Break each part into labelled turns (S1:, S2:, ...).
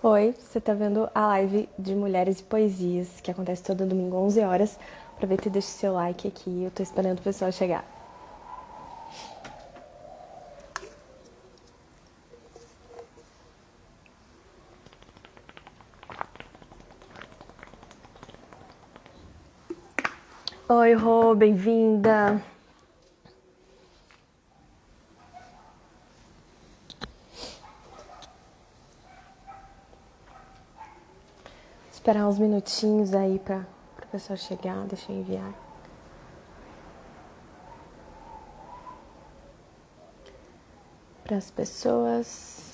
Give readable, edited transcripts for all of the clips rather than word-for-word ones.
S1: Oi, você tá vendo a live de Mulheres e Poesias, que acontece todo domingo 11 horas. Aproveita e deixa o seu like aqui, eu tô esperando o pessoal chegar. Oi, Rô, bem-vinda. Esperar uns minutinhos aí para o pessoal chegar, deixa eu enviar. Para as pessoas.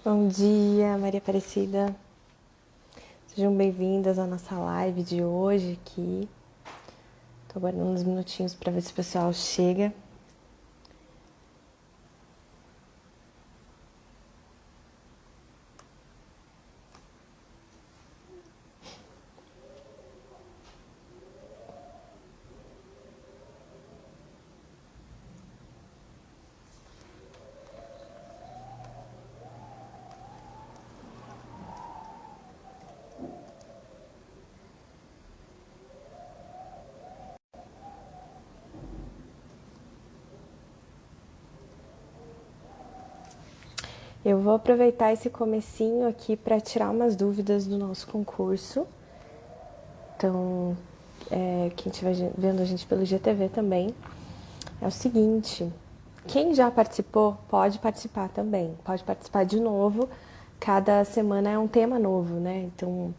S1: Bom dia, Maria Aparecida. Sejam bem-vindas à nossa live de hoje aqui. Tô aguardando uns minutinhos para ver se o pessoal chega. Eu vou aproveitar esse comecinho aqui para tirar umas dúvidas do nosso concurso. Então, quem estiver vendo a gente pelo GTV também, é o seguinte: quem já participou pode participar também, pode participar de novo. Cada semana é um tema novo, né? Então,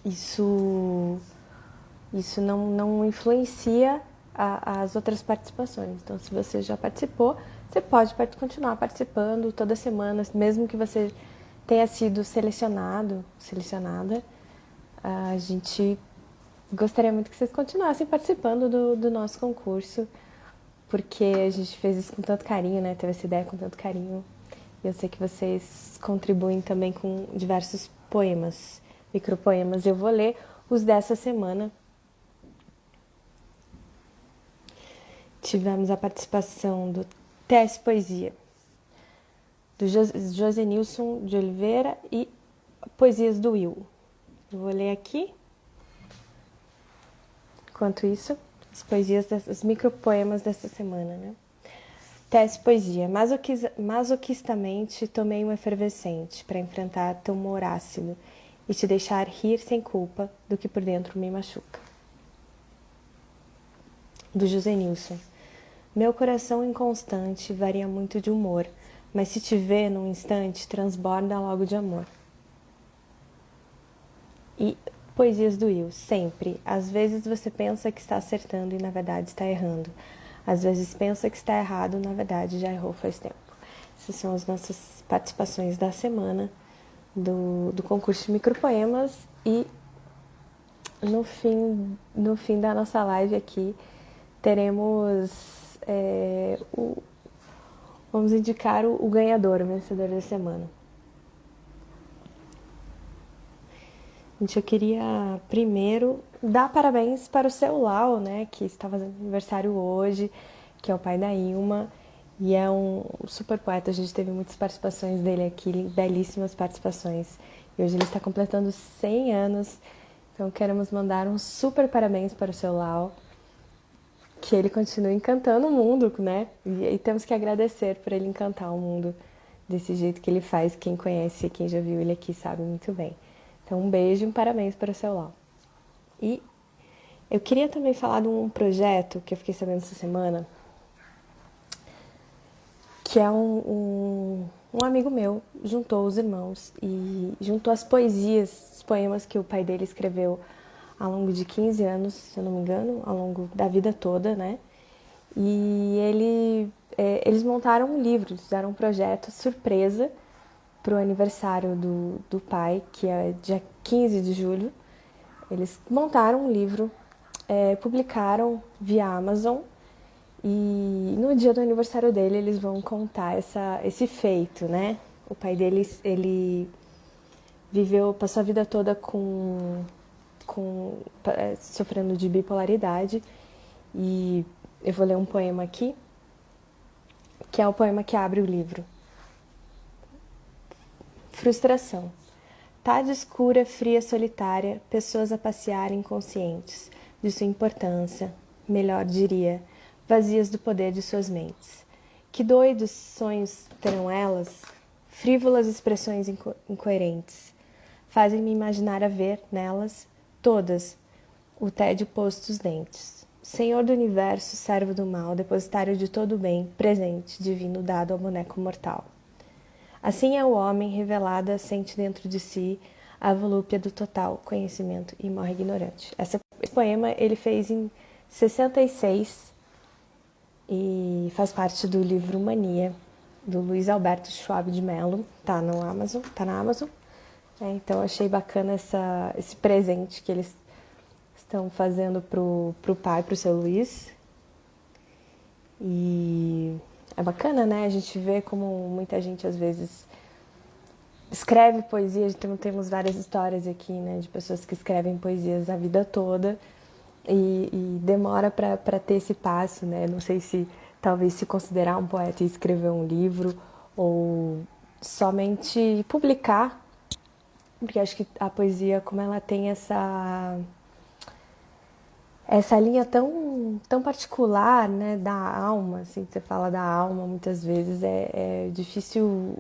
S1: isso, isso não influencia as outras participações. Então, se você já participou, você pode continuar participando toda semana, mesmo que você tenha sido selecionada. A gente gostaria muito que vocês continuassem participando do nosso concurso, porque a gente fez isso com tanto carinho, né? Teve essa ideia com tanto carinho. E eu sei que vocês contribuem também com diversos poemas, micropoemas. Eu vou ler os dessa semana. Tivemos a participação do Tess Poesia, do Josenilson de Oliveira e Poesias do Will. Eu vou ler aqui. Enquanto isso, as poesias, os micropoemas dessa semana, né? Tess Poesia. Masoquistamente tomei um efervescente para enfrentar teu humor ácido e te deixar rir sem culpa do que por dentro me machuca. Do José Nilson. Meu coração inconstante varia muito de humor, mas se te vê num instante, transborda logo de amor. E Poesias do Will. Sempre. Às vezes você pensa que está acertando e na verdade está errando. Às vezes pensa que está errado, na verdade já errou faz tempo. Essas são as nossas participações da semana do concurso de micropoemas. E no fim da nossa live aqui teremos vamos indicar o ganhador, o vencedor da semana. Gente, eu queria primeiro dar parabéns para o seu Lau, né, que está fazendo aniversário hoje, que é o pai da Ilma, e é um super poeta. A gente teve muitas participações dele aqui, belíssimas participações. E hoje ele está completando 100 anos, então queremos mandar um super parabéns para o seu Lau, que ele continue encantando o mundo, né? E temos que agradecer por ele encantar o mundo desse jeito que ele faz. Quem conhece, quem já viu ele aqui sabe muito bem. Então, um beijo e um parabéns para o seu Lau. E eu queria também falar de um projeto que eu fiquei sabendo essa semana, que é um amigo meu juntou os irmãos e juntou as poesias, os poemas que o pai dele escreveu ao longo de 15 anos, se eu não me engano, ao longo da vida toda, né? E ele eles montaram um livro, eles fizeram um projeto surpresa para o aniversário do pai, que é dia 15 de julho. Eles montaram um livro, publicaram via Amazon e no dia do aniversário dele eles vão contar esse feito, né? O pai deles, ele passou a vida toda sofrendo de bipolaridade e eu vou ler um poema aqui, que é o poema que abre o livro. Frustração. Tarde escura, fria, solitária, pessoas a passear inconscientes de sua importância, melhor diria, vazias do poder de suas mentes. Que doidos sonhos terão elas? Frívolas expressões incoerentes. Fazem-me imaginar a ver nelas, todas, o tédio posto os dentes. Senhor do universo, servo do mal, depositário de todo o bem, presente, divino dado ao boneco mortal. Assim é o homem, revelada, sente dentro de si a volúpia do total conhecimento e morre ignorante. Esse poema ele fez em 66 e faz parte do livro Mania, do Luiz Alberto Schwab de Mello. Tá no Amazon, tá na Amazon. Então achei bacana esse presente que eles estão fazendo pro pai, pro seu Luiz. E é bacana, né? A gente vê como muita gente às vezes escreve poesia. Temos várias histórias aqui, né? De pessoas que escrevem poesias a vida toda e demora para ter esse passo, né? Não sei se talvez se considerar um poeta e escrever um livro ou somente publicar, porque acho que a poesia, como ela tem essa linha tão particular, né, da alma, assim, que você fala da alma, muitas vezes é difícil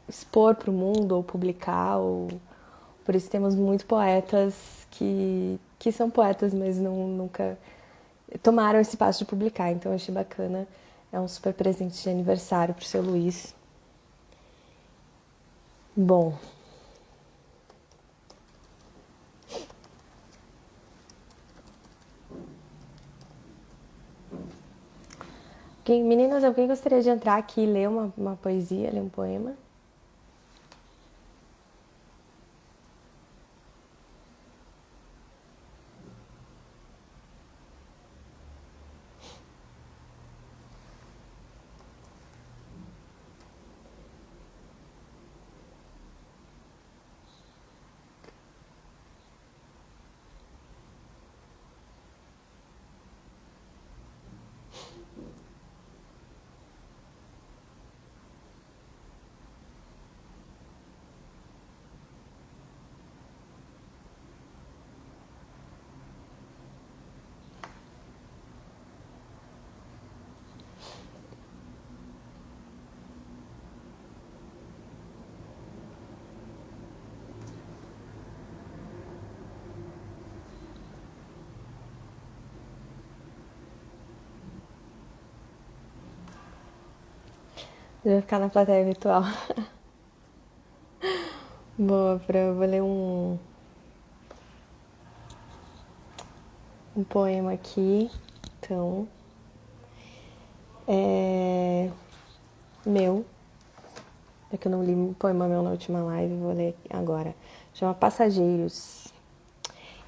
S1: expor para o mundo ou publicar, por isso temos muitos poetas que são poetas, mas nunca tomaram esse passo de publicar, então eu achei bacana, é um super presente de aniversário para o seu Luiz. Bom, meninas, alguém gostaria de entrar aqui e ler uma poesia, ler um poema? Eu vou ficar na plateia virtual. Boa, eu vou ler um poema aqui, então, meu, é que eu não li um poema meu na última live, vou ler agora. Chama Passageiros.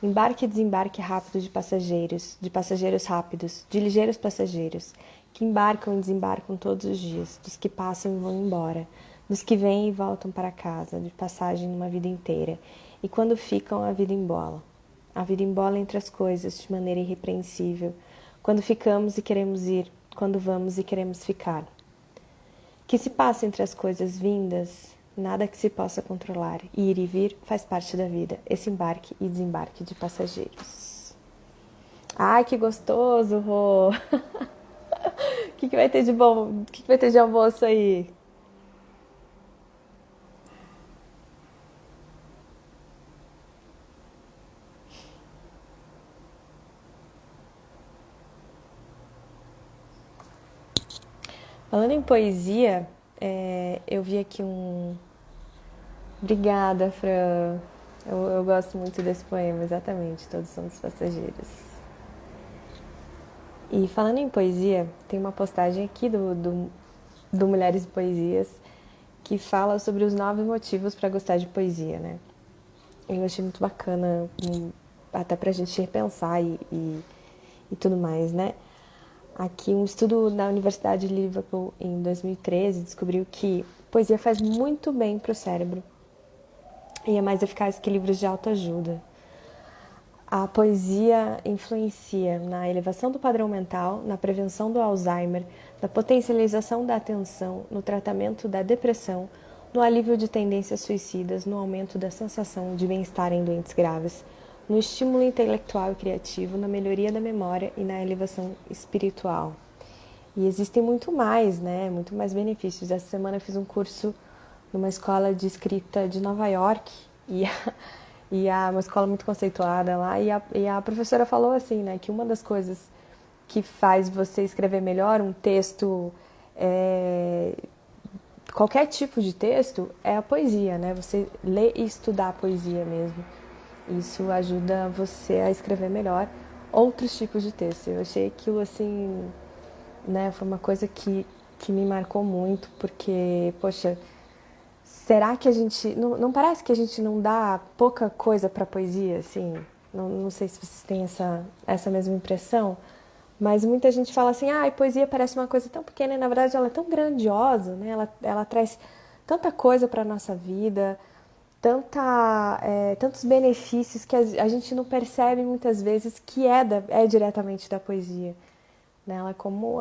S1: Embarque e desembarque rápido de passageiros rápidos, de ligeiros passageiros, que embarcam e desembarcam todos os dias, dos que passam e vão embora, dos que vêm e voltam para casa, de passagem numa vida inteira, e quando ficam, a vida embola. A vida embola entre as coisas, de maneira irrepreensível, quando ficamos e queremos ir, quando vamos e queremos ficar. Que se passa entre as coisas vindas, nada que se possa controlar. Ir e vir faz parte da vida, esse embarque e desembarque de passageiros. Ai, que gostoso, Rô! O que vai ter de bom? O que vai ter de almoço aí? Falando em poesia, eu vi aqui um. Obrigada, Fran. Eu gosto muito desse poema, exatamente. Todos somos passageiros. E falando em poesia, tem uma postagem aqui do Mulheres e Poesias que fala sobre os 9 motivos para gostar de poesia, né? Eu achei muito bacana, até pra gente repensar e tudo mais, né? Aqui, um estudo na Universidade de Liverpool em 2013 descobriu que poesia faz muito bem para o cérebro e é mais eficaz que livros de autoajuda. A poesia influencia na elevação do padrão mental, na prevenção do Alzheimer, na potencialização da atenção, no tratamento da depressão, no alívio de tendências suicidas, no aumento da sensação de bem-estar em doentes graves, no estímulo intelectual e criativo, na melhoria da memória e na elevação espiritual. E existem muito mais, né? Muito mais benefícios. Essa semana eu fiz um curso numa escola de escrita de Nova York uma escola muito conceituada lá e a professora falou assim, né? Que uma das coisas que faz você escrever melhor um texto, qualquer tipo de texto, é a poesia, né? Você ler e estudar a poesia mesmo. Isso ajuda você a escrever melhor outros tipos de texto. Eu achei aquilo assim, né? Foi uma coisa que me marcou muito, porque, poxa, será que a gente. Não parece que a gente não dá pouca coisa para poesia, assim? Não sei se vocês têm essa mesma impressão, mas muita gente fala assim: ah, a poesia parece uma coisa tão pequena e na verdade ela é tão grandiosa, né? Ela traz tanta coisa para a nossa vida, tantos benefícios que a gente não percebe muitas vezes que é diretamente da poesia. Né? Ela é como.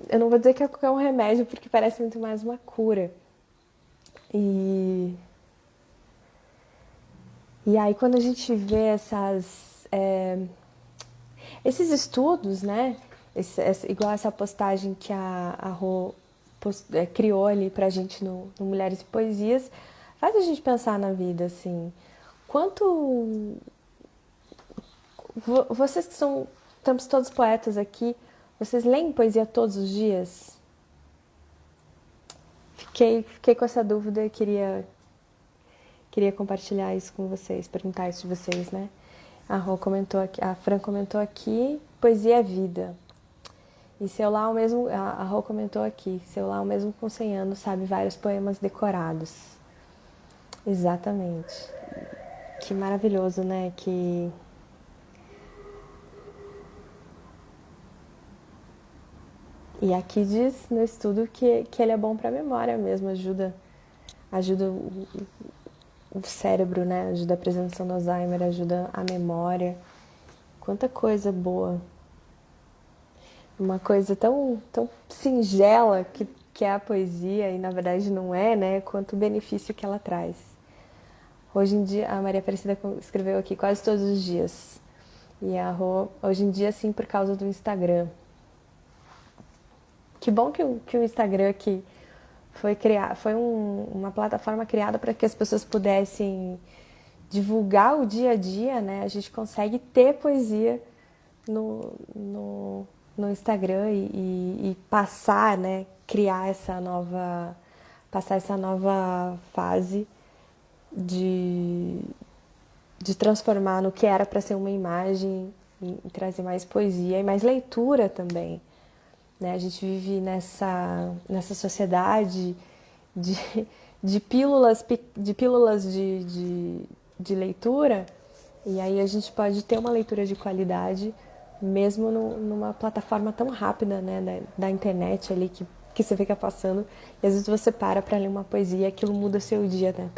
S1: Eu não vou dizer que é um remédio, porque parece muito mais uma cura. E, e aí, quando a gente vê esses estudos, né? Igual essa postagem que a Rô criou ali pra gente no Mulheres e Poesias, faz a gente pensar na vida, assim. Quanto. Vocês que estamos todos poetas aqui, vocês leem poesia todos os dias? Fiquei com essa dúvida e queria compartilhar isso com vocês, perguntar isso de vocês, né? A Fran comentou aqui, poesia é vida. E seu Lau mesmo, a Rô comentou aqui, seu Lau mesmo com 100 anos sabe vários poemas decorados. Exatamente. Que maravilhoso, né? E aqui diz no estudo que ele é bom para a memória mesmo, ajuda o cérebro, né? Ajuda a prevenção do Alzheimer, ajuda a memória. Quanta coisa boa. Uma coisa tão singela que é a poesia e na verdade não é, né? Quanto o benefício que ela traz. Hoje em dia, a Maria Aparecida escreveu aqui quase todos os dias. E a Rô, hoje em dia, sim, por causa do Instagram. Que bom que o Instagram aqui foi uma plataforma criada para que as pessoas pudessem divulgar o dia a dia, né? A gente consegue ter poesia no, no, no Instagram e passar, né? Passar essa nova fase de, de transformar no que era para ser uma imagem e trazer mais poesia e mais leitura também. Né? A gente vive nessa sociedade de, de pílulas de leitura, e aí a gente pode ter uma leitura de qualidade mesmo numa plataforma tão rápida, né, da internet ali que você fica passando, e às vezes você para ler uma poesia e aquilo muda seu dia, né,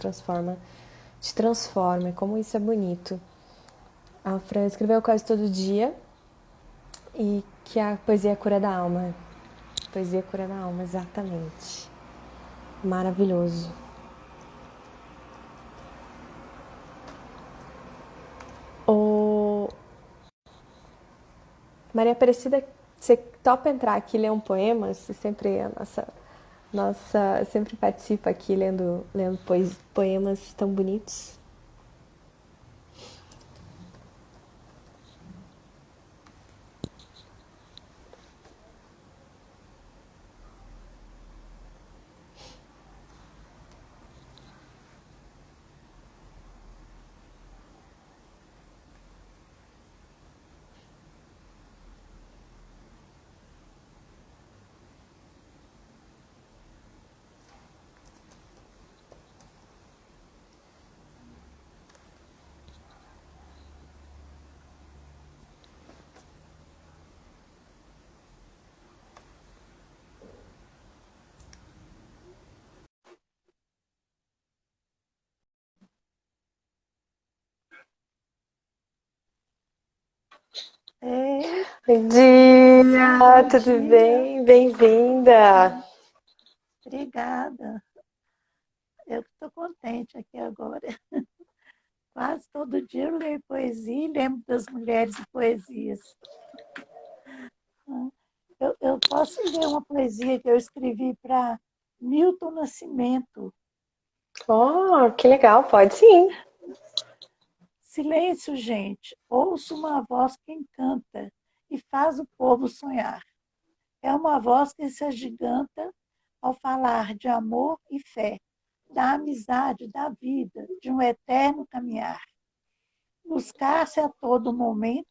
S1: te transforma, como isso é bonito. A Fran escreveu quase todo dia e que a poesia é a cura da alma. Poesia é a cura da alma, exatamente. Maravilhoso. O Maria Aparecida, você topa entrar aqui e ler um poema? Você sempre é nossa sempre participa aqui lendo poemas tão bonitos.
S2: Ei,
S1: Bom
S2: bom
S1: dia, tudo
S2: dia.
S1: bem? Bem-vinda.
S2: Obrigada. Eu que estou contente aqui agora. Quase todo dia eu leio poesia e lembro das mulheres e poesias. Eu posso ler uma poesia que eu escrevi para Milton Nascimento.
S1: Oh, que legal, pode sim.
S2: Silêncio, gente. Ouço uma voz que encanta e faz o povo sonhar. É uma voz que se agiganta ao falar de amor e fé, da amizade, da vida, de um eterno caminhar. Buscar-se a todo momento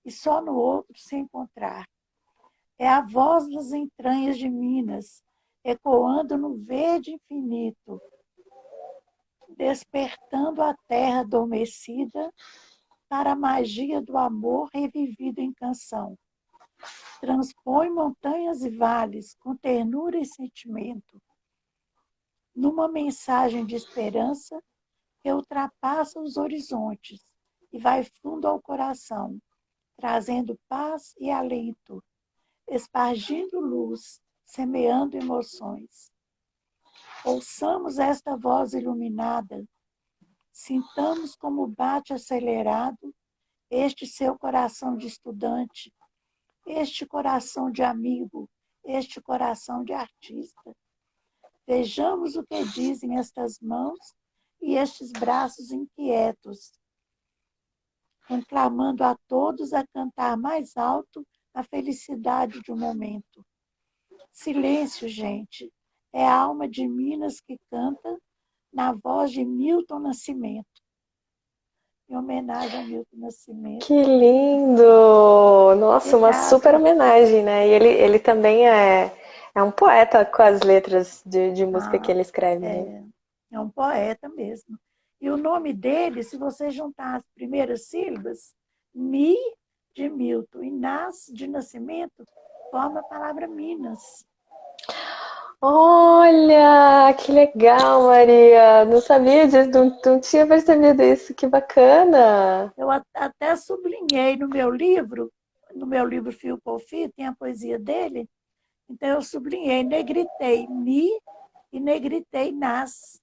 S2: e só no outro se encontrar. É a voz das entranhas de Minas, ecoando no verde infinito, despertando a terra adormecida para a magia do amor revivido em canção. Transpõe montanhas e vales com ternura e sentimento, numa mensagem de esperança que ultrapassa os horizontes e vai fundo ao coração, trazendo paz e alento, espargindo luz, semeando emoções. Ouçamos esta voz iluminada, sintamos como bate acelerado este seu coração de estudante, este coração de amigo, este coração de artista. Vejamos o que dizem estas mãos e estes braços inquietos, conclamando a todos a cantar mais alto a felicidade de um momento. Silêncio, gente, é a alma de Minas que canta na voz de Milton Nascimento, em homenagem a Milton Nascimento.
S1: Que lindo! Nossa, uma super
S2: Obrigada.
S1: homenagem, né? E ele também é um poeta com as letras de música que
S2: Ah,
S1: ele escreve, né?
S2: é, é um poeta mesmo. E o nome dele, se você juntar as primeiras sílabas, Mi de Milton e Nas de Nascimento, forma a palavra Minas.
S1: Olha, que legal, Maria! Não sabia disso, não tinha percebido isso, que bacana!
S2: Eu até sublinhei no meu livro Fio por Fio, tem a poesia dele, então eu sublinhei, negritei Mi e negritei Nas,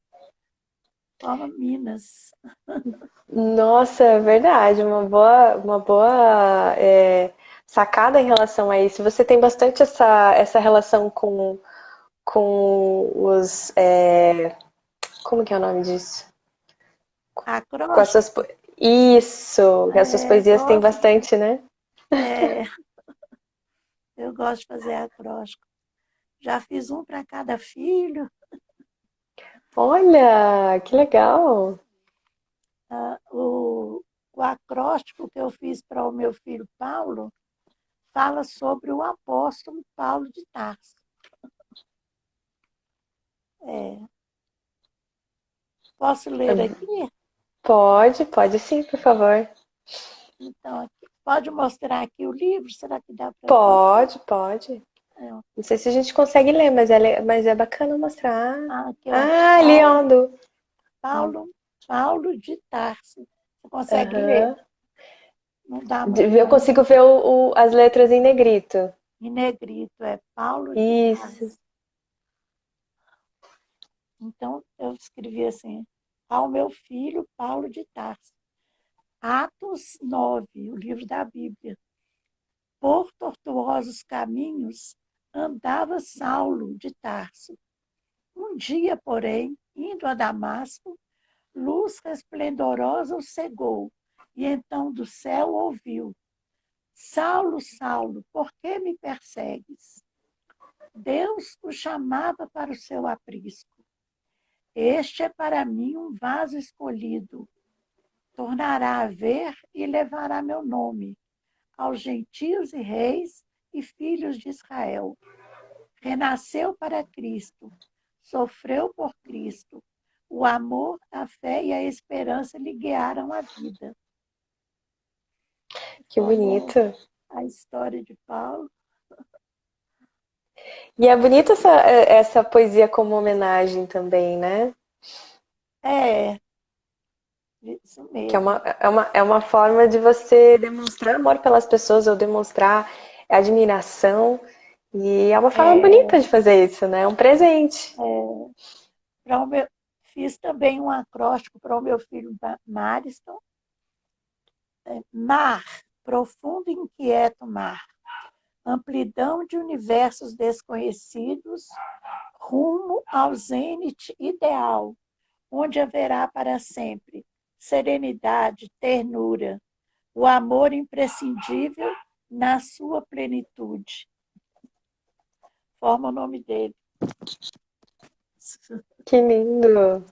S2: forma Minas.
S1: Nossa, é verdade, uma boa sacada em relação a isso. Você tem bastante essa relação com os. Como que é o nome disso? Com as suas.
S2: Acróstico,
S1: Isso, as suas poesias têm
S2: gosto,
S1: bastante, né?
S2: é, eu gosto de fazer acróstico. Já fiz um para cada filho.
S1: Olha, que legal!
S2: O acróstico que eu fiz para o meu filho Paulo fala sobre o apóstolo Paulo de Tarso. É, posso ler aqui?
S1: Pode sim, por favor.
S2: Então, aqui, pode mostrar aqui o livro? Será que dá para ver?
S1: Pode.
S2: É,
S1: Não sei se a gente consegue ler, mas é bacana mostrar.
S2: aqui, ó,
S1: Ah, ali, ó.
S2: Paulo, Paulo de Tarso. Você consegue ler?
S1: Aham.
S2: Não dá muito
S1: Eu
S2: para
S1: consigo ver as letras em negrito.
S2: em negrito, é Paulo de
S1: Isso.
S2: Tarso. Então, eu escrevi assim, ao meu filho Paulo de Tarso. Atos 9, o livro da Bíblia. Por tortuosos caminhos andava Saulo de Tarso. Um dia, porém, indo a Damasco, luz resplendorosa o cegou, e então do céu ouviu: Saulo, Saulo, por que me persegues? Deus o chamava para o seu aprisco. Este é para mim um vaso escolhido. Tornará a ver e levará meu nome aos gentios e reis e filhos de Israel. Renasceu para Cristo, sofreu por Cristo. O amor, a fé e a esperança lhe guiaram a vida.
S1: Que
S2: Formou
S1: bonito.
S2: a história de Paulo.
S1: E é bonita essa poesia como homenagem também, né?
S2: É, Isso
S1: Que
S2: mesmo.
S1: é uma forma de você demonstrar amor pelas pessoas ou demonstrar admiração. E é uma forma bonita
S2: É,
S1: de fazer isso, né? É um presente.
S2: para o meu, fiz também um acróstico para o meu filho Mariston. Mar, profundo e inquieto mar, amplidão de universos desconhecidos, rumo ao zênite ideal, onde haverá para sempre serenidade, ternura, o amor imprescindível na sua plenitude. Forma o nome dele.
S1: Que lindo!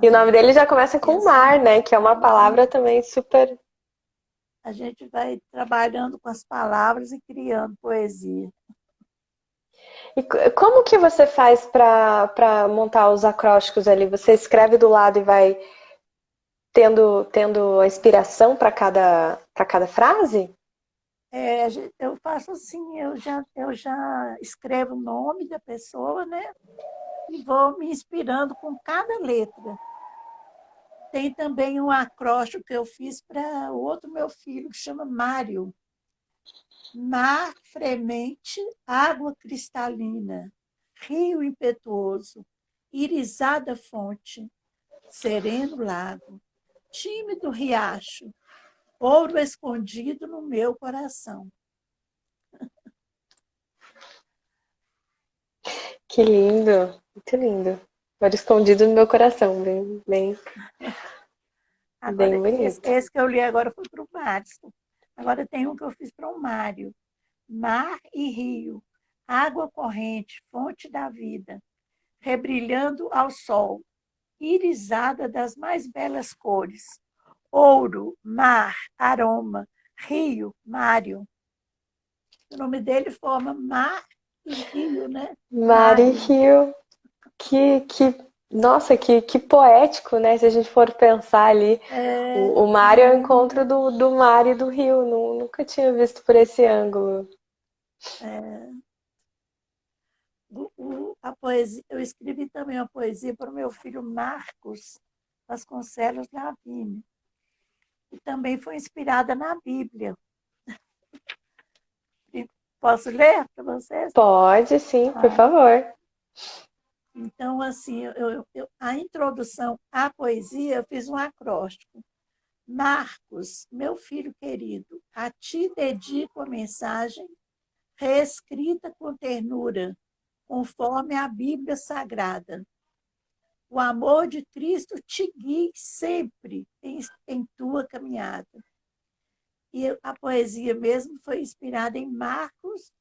S1: E o
S2: Ah,
S1: nome dele já começa
S2: e
S1: com mar,
S2: assim,
S1: né? Que é uma palavra também super.
S2: a gente vai trabalhando com as palavras e criando poesia.
S1: E como que você faz para montar os acrósticos ali? Você escreve do lado e vai tendo a inspiração para cada frase?
S2: É, eu faço assim, eu já escrevo o nome da pessoa, né? E vou me inspirando com cada letra. Tem também um acróstico que eu fiz para o outro meu filho, que chama Mário. Mar fremente, água cristalina, rio impetuoso, irisada fonte, sereno lago, tímido riacho, ouro escondido no meu coração.
S1: Que lindo, muito lindo. Agora escondido no meu coração, bem
S2: Agora,
S1: bonito.
S2: esse que eu li agora foi para o Márcio. Agora tem um que eu fiz para o Mário. Mar e rio, água corrente, fonte da vida, rebrilhando ao sol, irisada das mais belas cores. Ouro, mar, aroma, rio, Mário. O nome dele forma mar e rio, né?
S1: Mari
S2: Mário.
S1: Hill, nossa, que poético, né? Se a gente for pensar ali,
S2: É,
S1: o Mário é o encontro do mar e do rio. Nunca tinha visto por esse ângulo.
S2: é, a poesia, eu escrevi também uma poesia para o meu filho Marcos Vasconcelos Lavini, que também foi inspirada na Bíblia. Posso ler para vocês?
S1: Pode, sim, por
S2: Ah,
S1: favor.
S2: então, assim, a introdução à poesia, eu fiz um acróstico. Marcos, meu filho querido, a ti dedico a mensagem reescrita com ternura, conforme a Bíblia Sagrada. O amor de Cristo te guie sempre em tua caminhada. E a poesia mesmo foi inspirada em Marcos,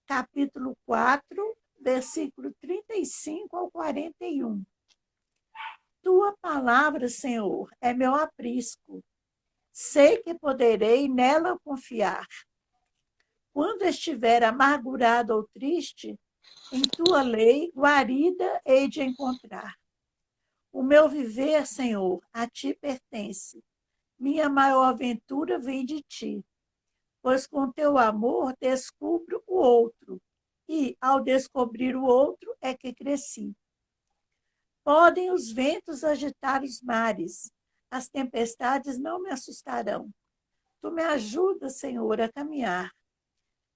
S2: capítulo 4, versículo 35 ao 41. Tua palavra, Senhor, é meu aprisco. Sei que poderei nela confiar. Quando estiver amargurado ou triste, em tua lei, guarida hei de encontrar. O meu viver, Senhor, a ti pertence. Minha maior aventura vem de ti, pois com teu amor descubro o outro, e, ao descobrir o outro, é que cresci. Podem os ventos agitar os mares, as tempestades não me assustarão. Tu me ajudas, Senhor, a caminhar.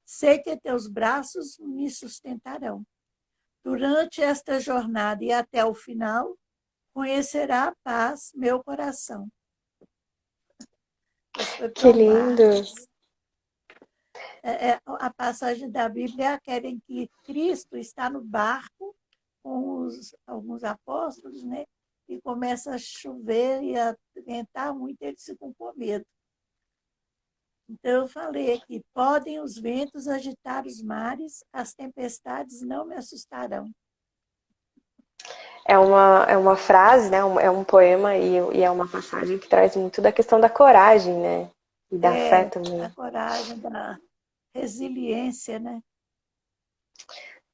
S2: Sei que teus braços me sustentarão. Durante esta jornada e até o final, conhecerá a paz meu coração. Esse foi
S1: Que
S2: para o
S1: lindo.
S2: Marcos. A passagem da Bíblia é aquela em que Cristo está no barco com alguns apóstolos, né? E começa a chover e a ventar muito, eles ficam com medo. Então eu falei aqui, podem os ventos agitar os mares, as tempestades não me assustarão.
S1: É uma frase, né? É um poema e é uma passagem que traz muito da questão da coragem, né? E da fé
S2: É
S1: também.
S2: a coragem, da resiliência, né?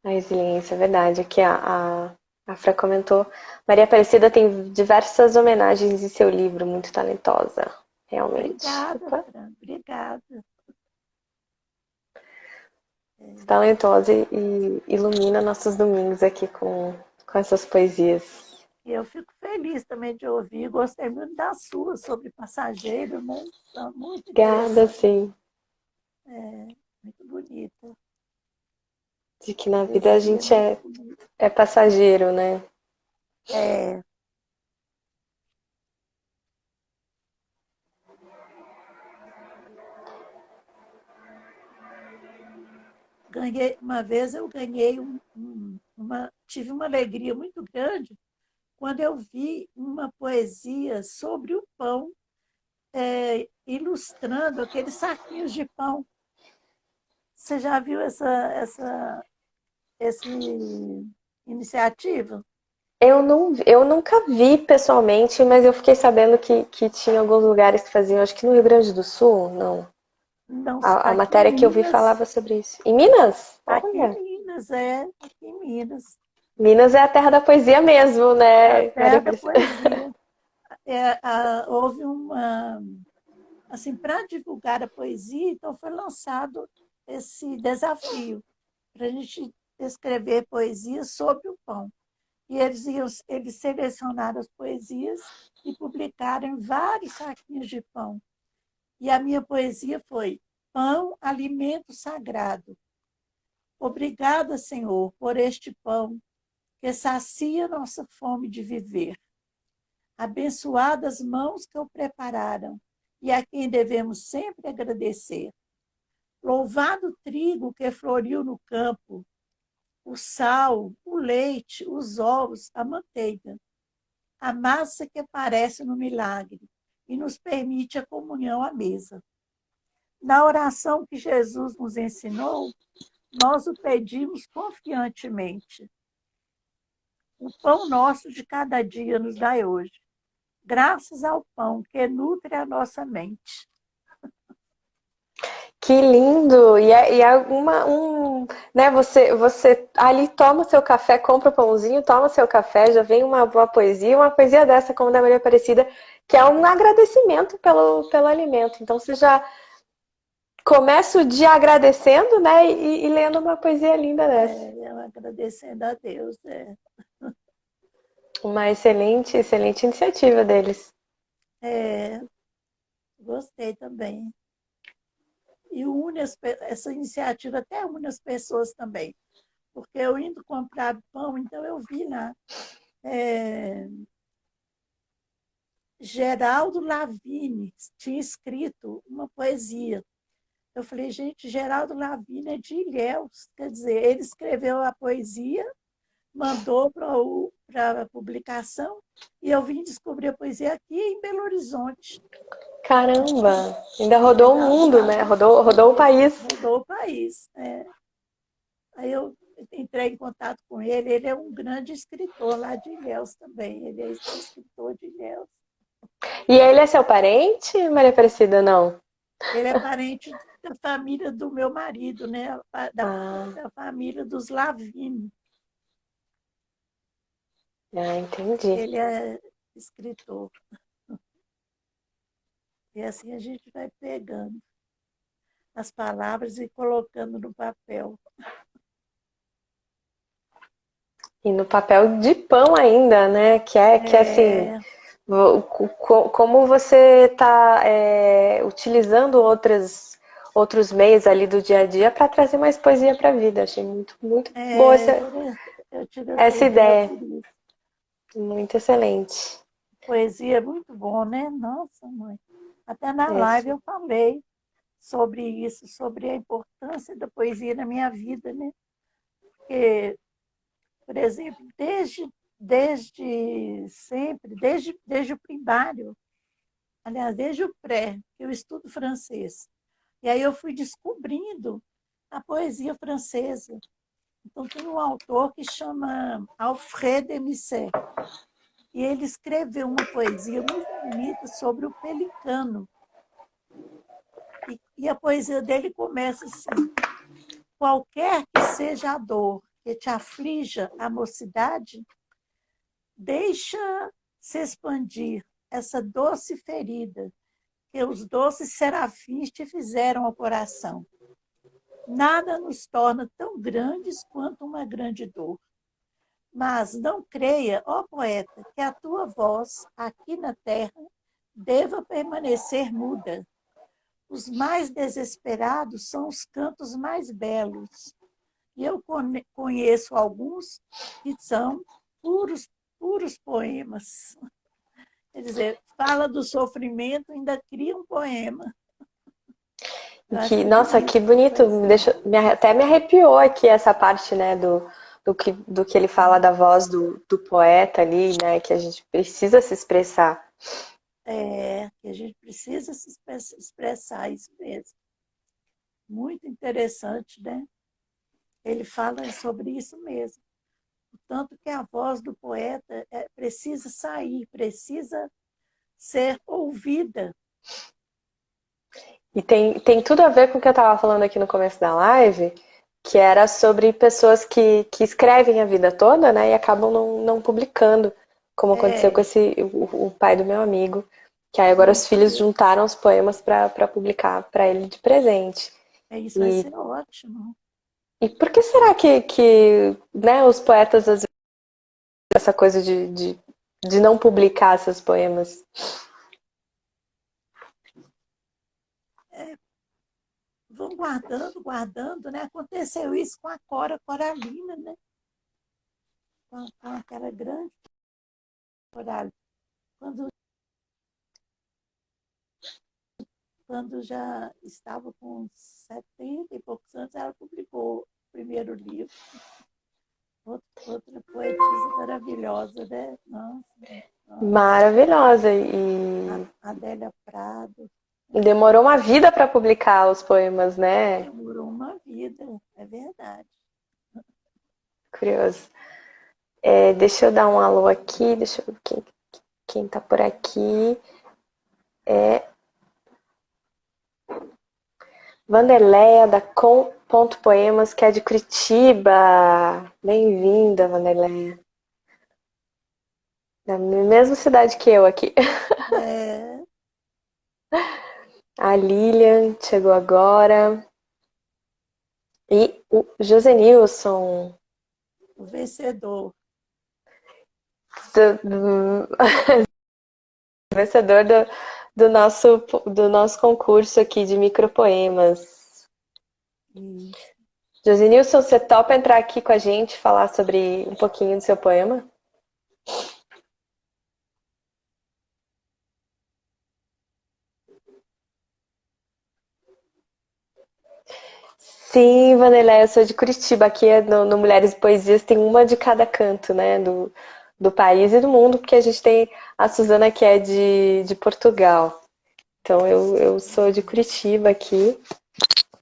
S1: A resiliência, é verdade. Aqui a Fra comentou. Maria Aparecida tem diversas homenagens em seu livro, muito talentosa. Realmente.
S2: Obrigada,
S1: Opa,
S2: Fran, obrigada.
S1: talentosa e ilumina nossos domingos aqui com essas poesias.
S2: E eu fico feliz. feliz também de ouvir. Gostei muito da sua sobre passageiro, né? São muito
S1: Obrigada,
S2: interessante,
S1: sim.
S2: muito bonita.
S1: De que na vida a
S2: Poesia
S1: gente
S2: muito
S1: é,
S2: bonita.
S1: é passageiro, né?
S2: É, uma vez eu ganhei tive uma alegria muito grande quando eu vi uma poesia sobre o pão, ilustrando aqueles saquinhos de pão. Você já viu essa iniciativa?
S1: Eu, não, eu nunca vi pessoalmente, mas eu fiquei sabendo que tinha alguns lugares que faziam, acho que no Rio Grande do Sul, não.
S2: Não,
S1: A
S2: aqui em
S1: matéria que eu vi
S2: Minas,
S1: falava sobre isso. Em Minas?
S2: aqui em
S1: Olha.
S2: Minas, aqui em Minas,
S1: Minas é a terra da poesia mesmo,
S2: a
S1: né,
S2: terra
S1: Maria
S2: da
S1: Priscila?
S2: poesia. Houve assim, para divulgar a poesia, então foi lançado esse desafio para a gente escrever poesias sobre o pão. E eles selecionaram as poesias e publicaram em vários saquinhos de pão. E a minha poesia foi Pão, alimento sagrado. Obrigada, Senhor, por este pão que sacia nossa fome de viver. Abençoadas mãos que o prepararam e a quem devemos sempre agradecer. Louvado o trigo que floriu no campo, o sal, o leite, os ovos, a manteiga, a massa que aparece no milagre e nos permite a comunhão à mesa. Na oração que Jesus nos ensinou, nós o pedimos confiantemente. O pão nosso de cada dia nos dai hoje, graças ao pão que nutre a nossa mente.
S1: Que lindo! E é né? Você ali toma seu café, compra o pãozinho, toma seu café, já vem uma poesia dessa, como da Maria Aparecida, que é um agradecimento pelo alimento. Então você já começa o dia agradecendo, né? E lendo uma poesia linda dessa.
S2: Eu agradecendo a Deus.
S1: Uma excelente, excelente iniciativa deles.
S2: É, gostei também. E essa iniciativa até une as pessoas também. Porque eu indo comprar pão, então eu vi lá Geraldo Lavigne tinha escrito uma poesia. Eu falei, gente, Geraldo Lavigne é de Ilhéus. Quer dizer, ele escreveu a poesia, mandou para a publicação, e eu vim descobrir a poesia aqui em Belo Horizonte.
S1: Caramba! Ainda rodou o
S2: Geraldo
S1: mundo, né?
S2: Lavigne
S1: Rodou o país.
S2: rodou o país. Aí eu entrei em contato com ele. Ele é um grande escritor lá de Ilhéus também. Ele é escritor de Ilhéus.
S1: E ele é seu parente, Maria Aparecida? Não.
S2: Ele é parente da família do meu marido, né?
S1: Ah,
S2: Da família dos Lavigne.
S1: entendi.
S2: Ele é escritor. E assim a gente vai pegando as palavras e colocando no papel.
S1: E no papel de pão ainda, né? Que é assim,
S2: É,
S1: como você está utilizando outros meios ali do dia a dia para trazer mais poesia para a vida. Achei muito, muito boa
S2: eu tive essa
S1: essa
S2: ideia
S1: ideia.
S2: por isso.
S1: Muito excelente.
S2: Poesia é muito bom, né? Nossa, mãe. Até na live
S1: Esse.
S2: eu falei sobre isso, sobre a importância da poesia na minha vida, né? Porque, por exemplo, desde sempre, desde o primário, aliás, desde o pré, eu estudo francês. E aí eu fui descobrindo a poesia francesa. Então, tem um autor que chama Alfred de Musset, e ele escreveu uma poesia muito bonita sobre o pelicano. E a poesia dele começa assim: qualquer que seja a dor que te aflija a mocidade, deixa se expandir essa doce ferida que os doces serafins te fizeram ao coração. Nada nos torna tão grandes quanto uma grande dor. Mas não creia, ó poeta, que a tua voz aqui na terra deva permanecer muda. Os mais desesperados são os cantos mais belos. E eu conheço alguns que são puros, puros poemas. Quer dizer, fala do sofrimento, ainda cria um poema. Eu acho
S1: Nossa,
S2: bonito
S1: que
S2: essa
S1: bonito.
S2: poesia.
S1: Até me arrepiou aqui essa parte, né, do que ele fala da voz do poeta ali, né, que a gente precisa se expressar.
S2: É, que a gente precisa se expressar isso mesmo. Muito interessante, né? Ele fala sobre isso mesmo. O tanto que a voz do poeta precisa sair, precisa ser ouvida.
S1: E tem tudo a ver com o que eu estava falando aqui no começo da live, que era sobre pessoas que escrevem a vida toda, né, e acabam não publicando, como aconteceu com
S2: É,
S1: o pai do meu amigo, que aí agora os
S2: isso
S1: filhos
S2: mesmo.
S1: juntaram os poemas para publicar para ele de presente.
S2: Isso vai
S1: E,
S2: ser ótimo.
S1: e por que será que né, os poetas, às vezes, essa coisa de não publicar seus poemas?
S2: Vão guardando, guardando, né? Aconteceu isso com a Cora Coralina, né? Com aquela grande Coralina. Quando, quando já estava com 70 e poucos anos, ela publicou o primeiro livro. Outra poetisa maravilhosa, né? Nossa, nossa.
S1: Maravilhosa.
S2: Adélia Prado.
S1: E demorou uma vida para publicar os poemas, né?
S2: Demorou uma vida, é verdade.
S1: Curioso. Deixa eu dar um alô aqui, deixa eu ver quem tá por aqui. É Vanderleia da Ponto Poemas, que é de Curitiba. Bem-vinda, Vanderleia. Da mesma cidade que eu aqui.
S2: É,
S1: A Lilian chegou agora. E o Josenilson,
S2: o vencedor.
S1: vencedor do nosso concurso aqui de micropoemas.
S2: Isso.
S1: Josenilson, você topa entrar aqui com a gente falar sobre um pouquinho do seu poema? Sim, Vanelé, eu sou de Curitiba. Aqui no Mulheres e Poesias tem uma de cada canto, né? Do país e do mundo, porque a gente tem a Suzana que é de Portugal. Então eu sou de Curitiba aqui.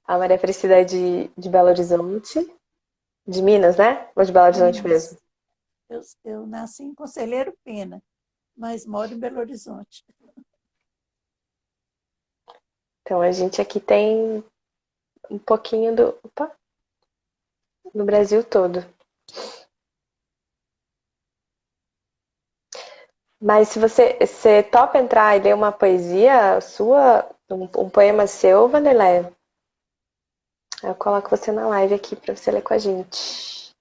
S1: A Maria Aparecida é de Belo Horizonte. De Minas, né? Ou de Belo Horizonte mesmo?
S2: Minas. Eu nasci em Conselheiro Pena, mas moro em Belo Horizonte.
S1: Então a gente aqui tem um pouquinho no Brasil todo. Mas se você topa entrar e ler uma poesia sua, um poema seu, Vanderlei, eu coloco você na live aqui para você ler com a gente.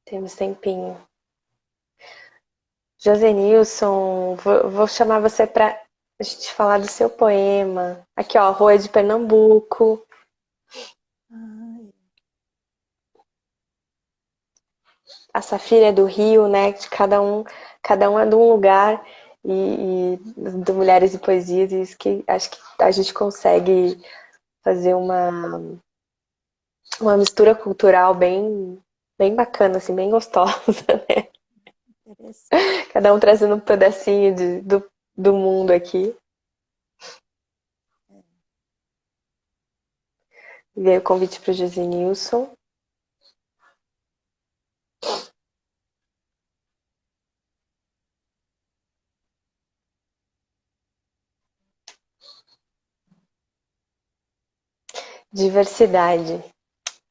S1: Temos tempinho. Josenilson, vou chamar você para a gente falar do seu poema. Aqui, ó, Rua de Pernambuco.
S2: Ai,
S1: A Safira é do Rio, né? De cada um é de um lugar. E do Mulheres e Poesias, e isso que acho que a gente consegue fazer uma mistura cultural bem bacana, assim, bem gostosa, né?
S2: interessante.
S1: Cada um trazendo um pedacinho do mundo aqui. Veio o convite para o José Nilson. Diversidade.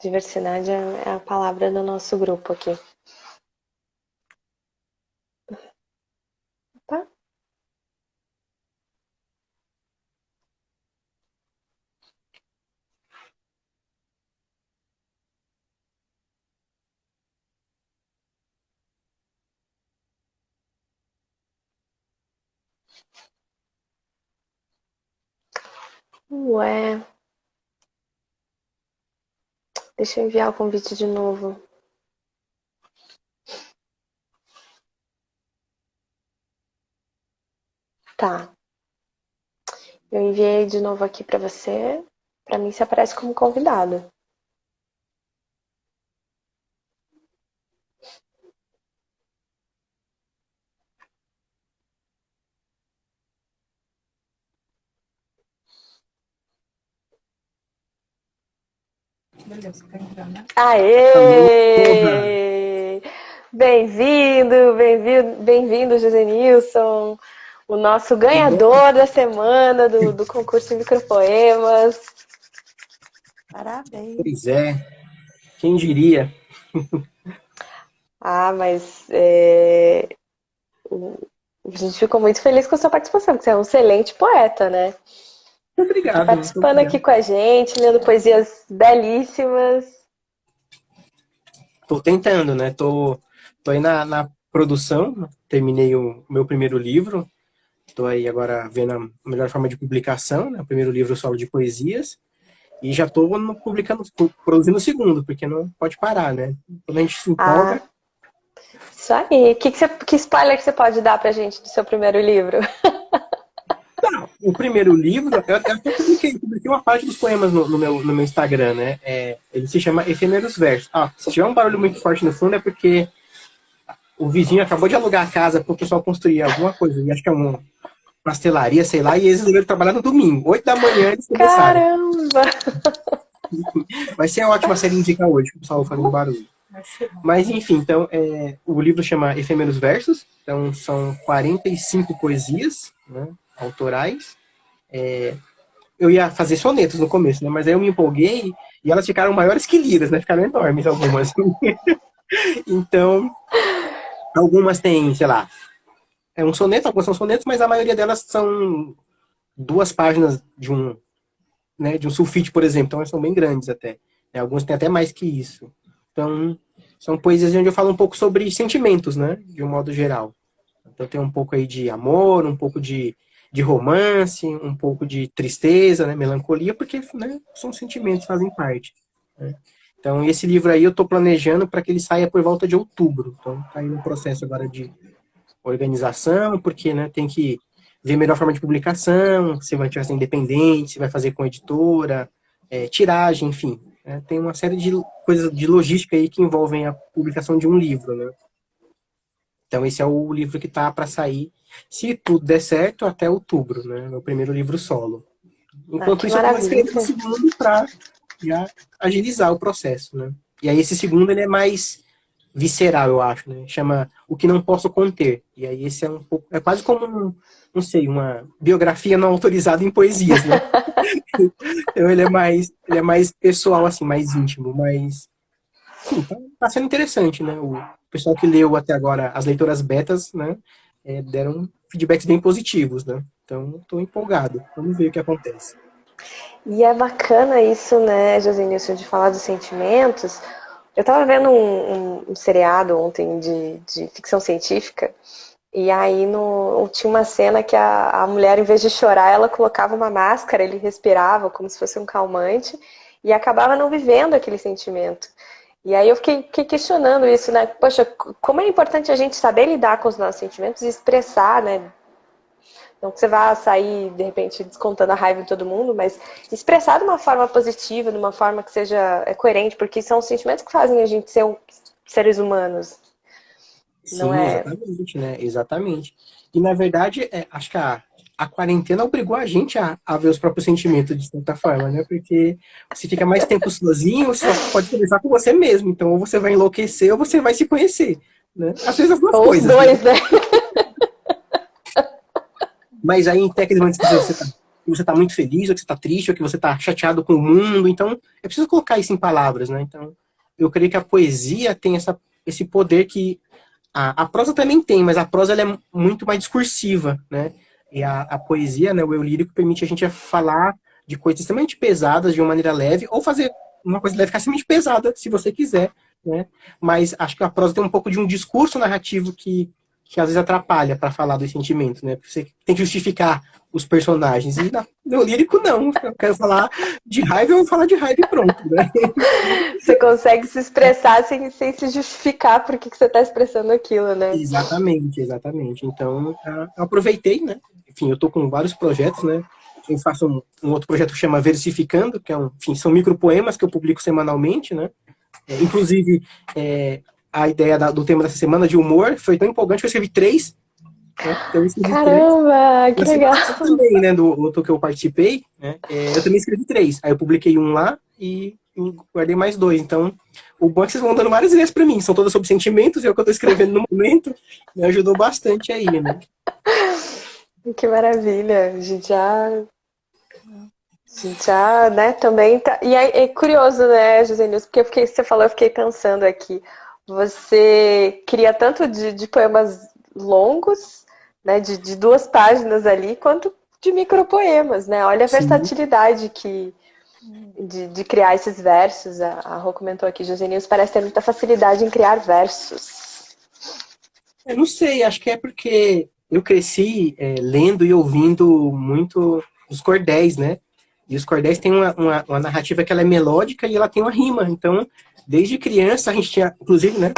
S1: Diversidade é a palavra do nosso grupo aqui. Tá? Ué, deixa eu enviar o convite de novo. Tá, eu enviei de novo aqui pra você. Pra mim, você aparece como convidado.
S3: Alô, Olga.
S1: Aê! Bem-vindo, bem-vindo, bem-vindo, José Nilson, o nosso
S3: Tudo bom?
S1: ganhador da semana do concurso Micropoemas.
S2: Parabéns.
S3: Pois é, quem diria?
S1: Ah, mas a gente ficou muito feliz com a sua participação, porque você é um excelente poeta, né? Tá
S3: Obrigado, muito
S1: participando aqui
S3: obrigado.
S1: com a gente, lendo poesias belíssimas.
S3: Tô tentando, né? Tô aí na produção, né? Terminei o meu primeiro livro, tô aí agora vendo a melhor forma de publicação, né? O primeiro livro solo de poesias, e já tô publicando, produzindo o segundo, porque não pode parar, né? Quando a gente se empolga.
S1: Ah, isso aí. Que spoiler que você pode dar pra gente do seu primeiro livro?
S3: Tá, o primeiro livro, eu até publiquei uma parte dos poemas no meu Instagram, né? Ele se chama Efêmeros Versos. Ah, se tiver um barulho muito forte no fundo é porque o vizinho acabou de alugar a casa para o pessoal construir alguma coisa. E acho que é uma pastelaria, sei lá, e eles resolveram trabalhar no domingo. 8 da manhã eles começaram.
S1: Caramba!
S3: Vai ser ótima série indica hoje, o pessoal fazendo barulho. Mas enfim, então, o livro chama Efêmeros Versos. Então, são 45 poesias, né, autorais. Eu ia fazer sonetos no começo, né? Mas aí eu me empolguei e elas ficaram maiores que liras, né? Ficaram enormes algumas. Então, algumas têm, sei lá, é um soneto, algumas são sonetos, mas a maioria delas são 2 páginas de um sulfite, por exemplo. Então, elas são bem grandes até. Alguns têm até mais que isso. Então, são poesias onde eu falo um pouco sobre sentimentos, né? De um modo geral. Então, tem um pouco aí de amor, um pouco de romance, um pouco de tristeza, né? Melancolia, porque, né, são sentimentos, fazem parte. Né? Então, esse livro aí eu estou planejando para que ele saia por volta de outubro. Então, está aí no processo agora de organização, porque, né, tem que ver a melhor forma de publicação, se vai ser independente, se vai fazer com editora, tiragem, enfim. Né? Tem uma série de coisas de logística aí que envolvem a publicação de um livro, né? Então esse é o livro que está para sair, se tudo der certo, até outubro, né? Meu primeiro livro solo.
S1: Ah,
S3: Enquanto
S1: que
S3: isso, eu estou
S1: maravilha.
S3: escrevendo o segundo para já agilizar o processo, né? E aí esse segundo ele é mais visceral, eu acho, né? Chama O que Não Posso Conter. E aí esse é um pouco, é quase como não sei, uma biografia não autorizada em poesias, né? Então ele é mais pessoal, assim, mais íntimo, mas sim, tá sendo interessante, né? O pessoal que leu até agora, as leitoras betas, né? Deram feedbacks bem positivos, né? Então, estou empolgado. Vamos ver o que acontece.
S1: E é bacana isso, né, Josenilson, de falar dos sentimentos. Eu tava vendo um seriado ontem de ficção científica, e aí tinha uma cena que a mulher, em vez de chorar, ela colocava uma máscara, ele respirava como se fosse um calmante, e acabava não vivendo aquele sentimento. E aí eu fiquei questionando isso, né? Poxa, como é importante a gente saber lidar com os nossos sentimentos e expressar, né? Não que você vá sair, de repente, descontando a raiva em todo mundo, mas expressar de uma forma positiva, de uma forma que seja coerente, porque são os sentimentos que fazem a gente ser seres humanos, não
S3: Sim,
S1: é?
S3: exatamente, né? Exatamente. E, na verdade, acho que a quarentena obrigou a gente a ver os próprios sentimentos, de certa forma, né? Porque você fica mais tempo sozinho, você só pode conversar com você mesmo. Então, ou você vai enlouquecer ou você vai se conhecer, né? Às vezes as duas
S1: Ou os
S3: coisas, né?
S1: dois, né?
S3: Mas aí tem aqueles momentos que você tá muito feliz, ou que você tá triste, ou que você tá chateado com o mundo. Então, é preciso colocar isso em palavras, né? Então, eu creio que a poesia tem esse poder que a prosa também tem, mas a prosa ela é muito mais discursiva, né? E a poesia, né, o eu lírico, permite a gente falar de coisas extremamente pesadas de uma maneira leve, ou fazer uma coisa leve ficar extremamente pesada, se você quiser, né? Mas acho que a prosa tem um pouco de um discurso narrativo que que às vezes atrapalha para falar dos sentimentos, né? Porque você tem que justificar os personagens. E no lírico, não. Eu quero falar de raiva, eu vou falar de raiva e pronto, né?
S1: Você consegue se expressar sem se justificar por que você está expressando aquilo, né?
S3: Exatamente, exatamente. Então, eu aproveitei, né? Enfim, eu tô com vários projetos, né? Eu faço um outro projeto que chama Versificando, que enfim, são micropoemas que eu publico semanalmente, né? Inclusive, a ideia do tema dessa semana de humor foi tão empolgante que eu escrevi 3, né? Então, eu escrevi 3.
S1: Caramba, que
S3: Na
S1: legal!
S3: semana passada também, né? Do outro que eu participei, né? Eu também escrevi 3. Aí eu publiquei um lá e eu guardei mais 2. Então, o bom é que vocês vão dando várias ideias para mim. São todas sobre sentimentos, é o que eu tô escrevendo no momento. Me ajudou bastante aí, né?
S1: Que maravilha! A gente já, né, também tá. E é curioso, né, José Nilson, porque você falou, eu fiquei pensando aqui. Você cria tanto de poemas longos, né, de 2 páginas ali, quanto de micropoemas, né? Olha a
S3: Sim.
S1: versatilidade de criar esses versos. A Rô comentou aqui, José Nilson parece ter muita facilidade em criar versos.
S3: Eu não sei, acho que é porque eu cresci lendo e ouvindo muito os cordéis, né? E os cordéis têm uma narrativa que ela é melódica e ela tem uma rima. Então, desde criança, a gente tinha, inclusive, né?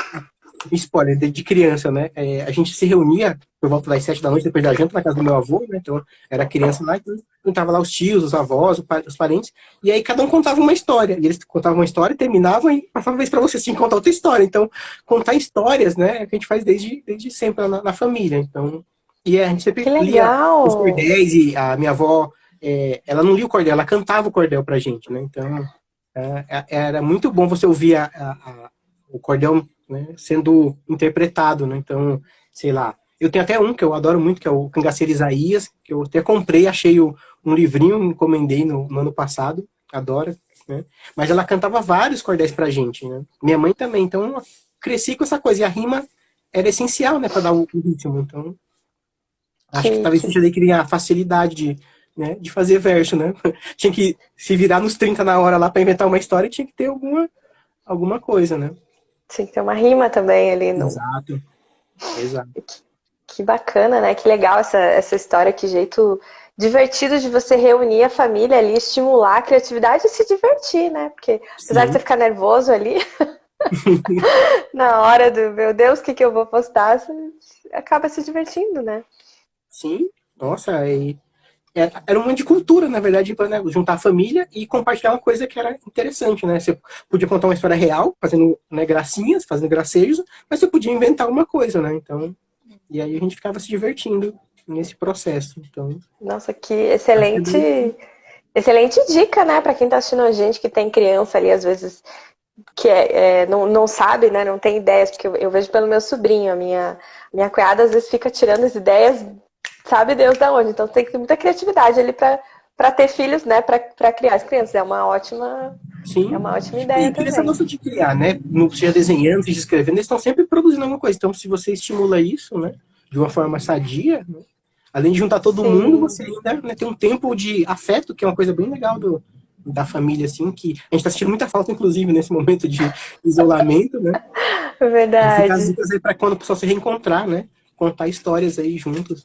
S3: Spoiler, desde criança, né? A gente se reunia por volta das 7 da noite, depois da janta, na casa do meu avô, né? Então, era criança lá, então juntava lá os tios, os avós, os parentes, e aí cada um contava uma história. E eles contavam uma história, terminavam e passavam a vez para você, tinha que contar outra história. Então, contar histórias, né? É o que a gente faz desde sempre na família. Então, e a gente sempre
S1: Que
S3: lia os
S1: legal!
S3: cordéis, e a minha avó, ela não lia o cordel, ela cantava o cordel pra gente, né? Então, era muito bom você ouvir o cordel, né, sendo interpretado, né? Então, sei lá. Eu tenho até um que eu adoro muito, que é o Cangaceiro Isaías, que eu até comprei, achei um livrinho, encomendei no ano passado, adoro, né? Mas ela cantava vários cordéis pra gente, né? Minha mãe também, então eu cresci com essa coisa. E a rima era essencial, né, para dar o ritmo. Então, acho que
S1: Que,
S3: talvez
S1: que,
S3: seja daí que vem a facilidade de fazer verso, né? Tinha que se virar nos 30 na hora lá para inventar uma história, tinha que ter alguma coisa, né?
S1: Tinha que ter uma rima também ali no.
S3: Exato, exato.
S1: Que bacana, né? Que legal essa história, que jeito divertido de você reunir a família ali, estimular a criatividade e se divertir, né? Porque apesar de você
S3: Sim,
S1: ficar nervoso ali, na hora do meu Deus, o que eu vou postar, você acaba se divertindo, né?
S3: sim. Nossa, era um monte de cultura, na verdade, para, né, juntar a família e compartilhar uma coisa que era interessante, né? Você podia contar uma história real, fazendo, né, gracinhas, fazendo gracejos, mas você podia inventar alguma coisa, né? Então, e aí a gente ficava se divertindo nesse processo. Então,
S1: Nossa, que
S3: acho que é bem.
S1: excelente dica, né? Para quem tá assistindo a gente, que tem criança ali, às vezes, que não sabe, né? Não tem ideias, porque eu vejo pelo meu sobrinho, a minha cunhada às vezes fica tirando as ideias, sabe Deus da onde. Então tem que ter muita criatividade ali para ter filhos, né? Para criar as crianças. É
S3: Sim.
S1: uma ótima
S3: E
S1: ideia
S3: criança
S1: também.
S3: gosta de criar, né? Seja desenhando, seja escrevendo, eles estão sempre produzindo alguma coisa. Então, se você estimula isso, né, de uma forma sadia, né, além de juntar todo mundo,
S1: Sim,
S3: você ainda, né, tem um tempo de afeto, que é uma coisa bem legal da família, assim, que a gente está sentindo muita falta, inclusive, nesse momento de isolamento, né?
S1: é
S3: Então, fica as
S1: verdade.
S3: dicas aí para quando o pessoal se reencontrar, né? Contar histórias aí juntos.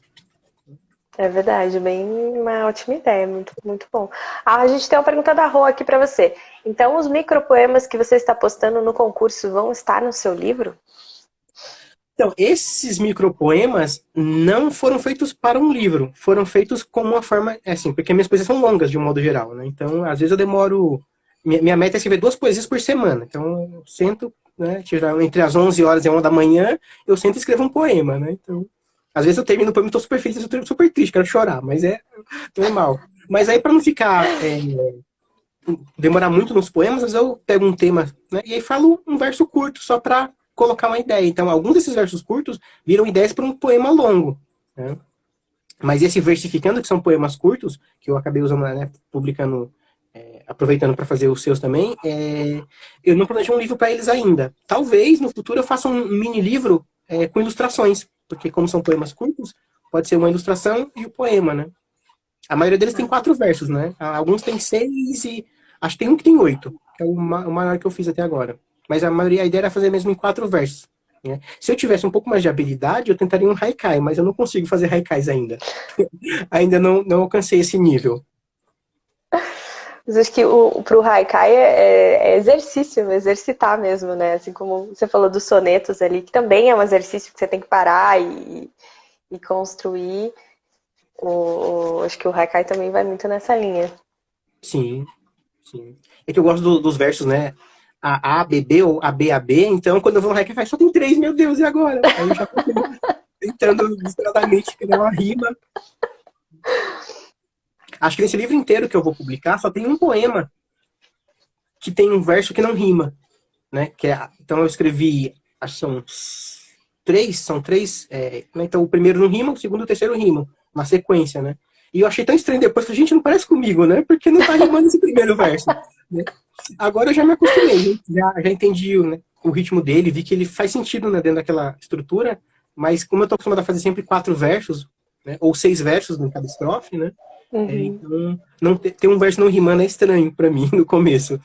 S1: É verdade, bem uma ótima ideia, muito, muito bom. Ah, a gente tem uma pergunta da Rô aqui para você. Então, os micropoemas que você está postando no concurso vão estar no seu livro?
S3: Então, esses micropoemas não foram feitos para um livro, foram feitos como uma forma, assim, porque minhas poesias são longas de um modo geral, né? Então, às vezes eu demoro. Minha meta é escrever 2 poesias por semana. Então, eu sento, né? Entre as 11 horas e 1 da manhã, eu sento e escrevo um poema, né? Então, às vezes eu termino o poema e estou super feliz, eu estou super triste, quero chorar, mas é normal. Mas aí, para não ficar. Demorar muito nos poemas, às vezes eu pego um tema, né? E aí falo um verso curto, só para colocar uma ideia. Então, alguns desses versos curtos viram ideias para um poema longo, né? Mas esse versificando, que são poemas curtos, que eu acabei usando, né, publicando, aproveitando para fazer os seus também, eu não planejei um livro para eles ainda. Talvez no futuro eu faça um mini livro com ilustrações, porque como são poemas curtos, pode ser uma ilustração e o poema, né? A maioria deles tem 4 versos, né? Alguns tem 6 e acho que tem um que tem 8, que é o maior que eu fiz até agora. Mas a maioria, a ideia era fazer mesmo em 4 versos. né? Se eu tivesse um pouco mais de habilidade, eu tentaria um haikai, mas eu não consigo fazer haikais ainda. Ainda não alcancei esse nível.
S1: Mas acho que pro haikai é exercício, exercitar mesmo, né? Assim como você falou dos sonetos ali, que também é um exercício que você tem que parar e construir. Acho que o haikai também vai muito nessa linha.
S3: Sim, sim. É que eu gosto dos versos, né? A B, B ou a B, A, B. Então, quando eu vou no haikai, só tem três, meu Deus, e agora? Aí eu já tô tentando desesperadamente criar uma rima. Acho que nesse livro inteiro que eu vou publicar, só tem um poema que tem um verso que não rima, né? Então eu escrevi, acho que são três, né? Então o primeiro não rima, o segundo e o terceiro rimam, uma sequência, né? E eu achei tão estranho depois, falei, gente, não parece comigo, né? Porque não tá rimando esse primeiro verso, né? Agora eu já me acostumei, já entendi, né, o ritmo dele, vi que ele faz sentido, né, dentro daquela estrutura, mas como eu tô acostumado a fazer sempre 4 versos, né, ou 6 versos em cada estrofe, né?
S1: Uhum.
S3: Então, não ter um verso não rimando é estranho pra mim no começo.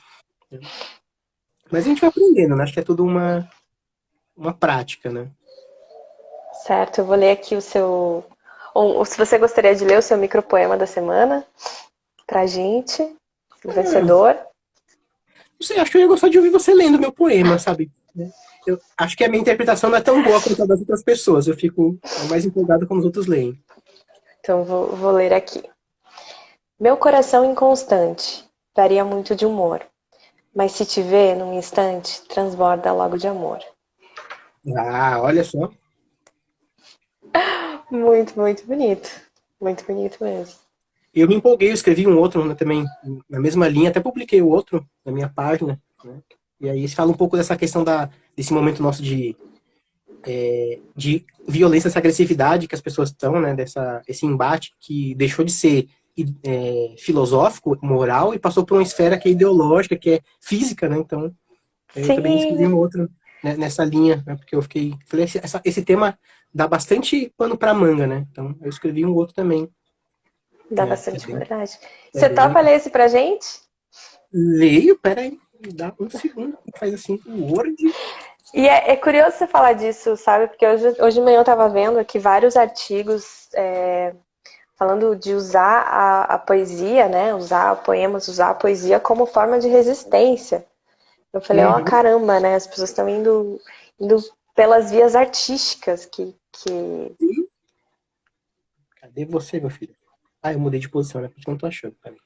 S3: Mas a gente vai aprendendo, né? Acho que é tudo uma prática, né?
S1: Certo, eu vou ler aqui o seu. Ou se você gostaria de ler o seu micropoema da semana pra gente, o
S3: Não
S1: vencedor.
S3: sei, acho que eu ia gostar de ouvir você lendo meu poema, sabe? Eu acho que a minha interpretação não é tão boa quanto a das outras pessoas. Eu fico mais empolgado como os outros leem.
S1: Então vou ler aqui. Meu coração inconstante varia muito de humor, mas se te vê num instante, transborda logo de amor.
S3: Ah, olha só.
S1: Muito, muito bonito. Muito bonito mesmo.
S3: Eu me empolguei, eu escrevi um outro, né, também na mesma linha, até publiquei o outro na minha página, né? E aí fala um pouco dessa questão desse momento nosso de violência, essa agressividade que as pessoas estão, né? Esse embate que deixou de ser filosófico, moral, e passou por uma esfera que é ideológica, que é física, né? Então, eu também escrevi
S1: Sim,
S3: um outro, né, nessa linha, né? Porque eu falei, esse tema dá bastante pano para manga, né? Então, eu escrevi um outro também,
S1: dá
S3: né? Que
S1: bastante verdade.
S3: é
S1: Você topa
S3: bem
S1: ler esse pra gente?
S3: leio, peraí, me dá um segundo, faz assim com o Word.
S1: E é curioso você falar disso, sabe? Porque hoje de manhã eu tava vendo aqui vários artigos falando de usar a poesia, né? Usar poemas, usar a poesia como forma de resistência. Eu falei, ó,
S3: Uhum.
S1: caramba, né? As pessoas estão indo pelas vias artísticas que...
S3: Cadê você, meu filho? Ah, eu mudei de posição, né? Porque eu não tô achando. Peraí.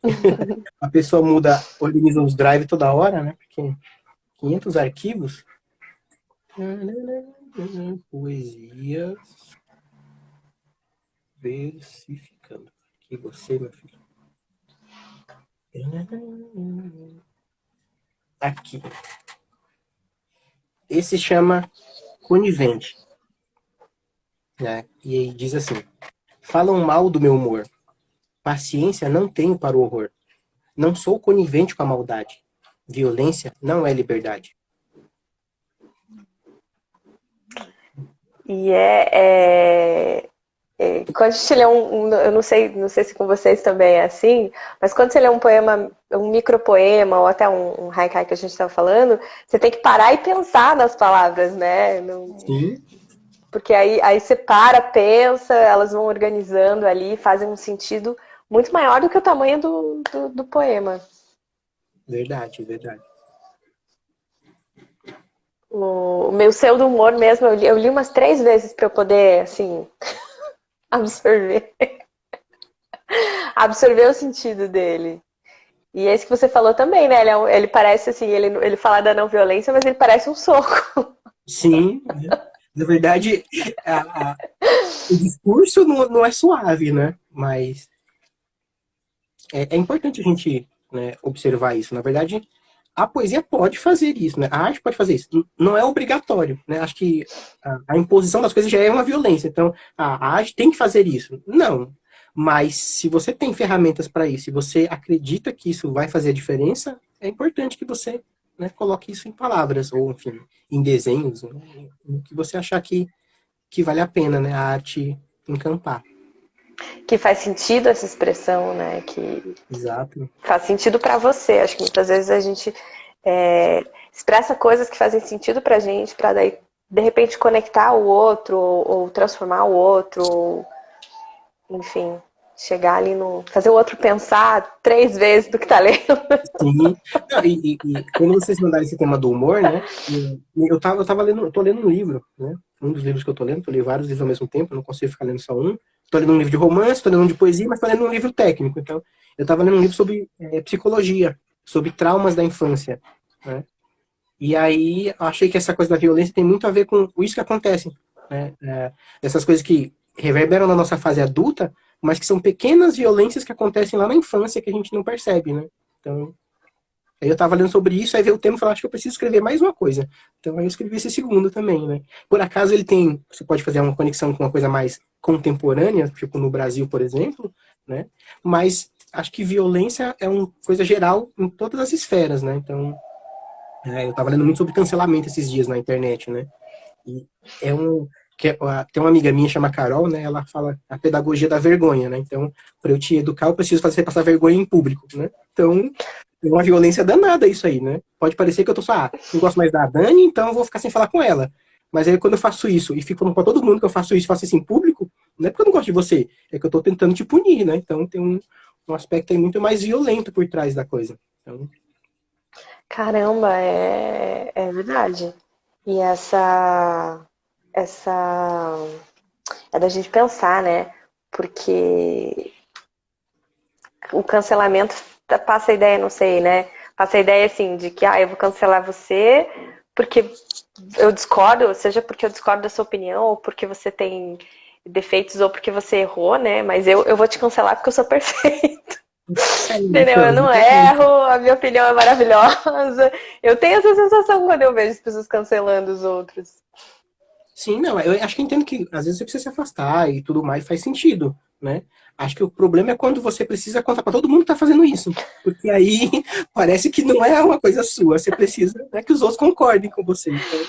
S3: A pessoa muda, organiza os drives toda hora, né? Porque 500 arquivos. Poesia versificando. Aqui você, meu filho. Aqui. Esse chama Conivente, né? E aí diz assim: falam mal do meu humor. Paciência não tenho para o horror. Não sou conivente com a maldade. Violência não é liberdade.
S1: E quando a gente lê eu não sei se com vocês também é assim, mas quando você lê um poema, um micropoema ou até um haikai que a gente estava falando, você tem que parar e pensar nas palavras, né?
S3: Sim,
S1: Porque aí você para, pensa, elas vão organizando ali, fazem um sentido muito maior do que o tamanho do poema.
S3: verdade, verdade.
S1: O meu seu do humor mesmo, eu li umas 3 vezes para eu poder, assim, absorver. Absorver o sentido dele. E esse que você falou também, né? Ele parece assim, ele fala da não violência, mas ele parece um soco.
S3: Sim, né? Na verdade, o discurso não é suave, né? Mas é importante a gente, né, observar isso. Na verdade, a poesia pode fazer isso, né? A arte pode fazer isso. Não é obrigatório, né? Acho que a imposição das coisas já é uma violência. Então, a arte tem que fazer isso. Não. Mas se você tem ferramentas para isso, se você acredita que isso vai fazer a diferença, é importante que você, né, coloque isso em palavras, ou, enfim, em desenhos, né, no que você achar que vale a pena, né, a arte encampar.
S1: Que faz sentido essa expressão, né? Que
S3: Exato.
S1: faz sentido para você. Acho que muitas vezes a gente expressa coisas que fazem sentido pra gente, pra daí de repente conectar o outro, ou transformar o outro, ou, enfim, chegar ali no. Fazer o outro pensar 3 vezes do que tá lendo.
S3: Sim. Não, quando vocês mandaram esse tema do humor, né? Eu tava lendo, eu tô lendo um livro, né? Um dos livros que eu tô lendo, tô lendo vários livros ao mesmo tempo, não consigo ficar lendo só um. Tô lendo um livro de romance, tô lendo um de poesia, mas tô lendo um livro técnico. Então, eu tava lendo um livro sobre psicologia, sobre traumas da infância, né? E aí, eu achei que essa coisa da violência tem muito a ver com isso que acontece, né? Essas coisas que reverberam na nossa fase adulta, mas que são pequenas violências que acontecem lá na infância que a gente não percebe, né? Então, aí eu tava lendo sobre isso, aí veio o tema e falei, acho que eu preciso escrever mais uma coisa. Então aí eu escrevi esse segundo também, né? Por acaso ele tem, você pode fazer uma conexão com uma coisa mais contemporânea, tipo no Brasil, por exemplo, né? Mas acho que violência é uma coisa geral em todas as esferas, né? Então, eu tava lendo muito sobre cancelamento esses dias na internet, né? E é um. Tem uma amiga minha, chama Carol, né? Ela fala a pedagogia da vergonha, né? Então, para eu te educar, eu preciso fazer você passar vergonha em público, né? Então, é uma violência danada isso aí, né? Pode parecer que eu tô só, não gosto mais da Dani, então eu vou ficar sem falar com ela. Mas aí quando eu faço isso e fico falando pra todo mundo que eu faço isso, faço isso em público, não é porque eu não gosto de você, é que eu tô tentando te punir, né? Então tem um aspecto aí muito mais violento por trás da coisa. Então,
S1: Caramba, é verdade. E essa é da gente pensar, né? Porque o cancelamento passa a ideia, não sei, né? Passa a ideia assim de que eu vou cancelar você porque eu discordo, seja porque eu discordo da sua opinião, ou porque você tem defeitos, ou porque você errou, né? Mas eu vou te cancelar porque eu sou perfeito. Entendeu?
S3: então,
S1: Eu não
S3: exatamente.
S1: erro, a minha opinião é maravilhosa. Eu tenho essa sensação quando eu vejo as pessoas cancelando os outros.
S3: Sim, não, eu acho que entendo que às vezes você precisa se afastar e tudo mais, faz sentido, né? Acho que o problema é quando você precisa contar para todo mundo que tá fazendo isso, porque aí parece que não é uma coisa sua, você precisa, né, que os outros concordem com você, então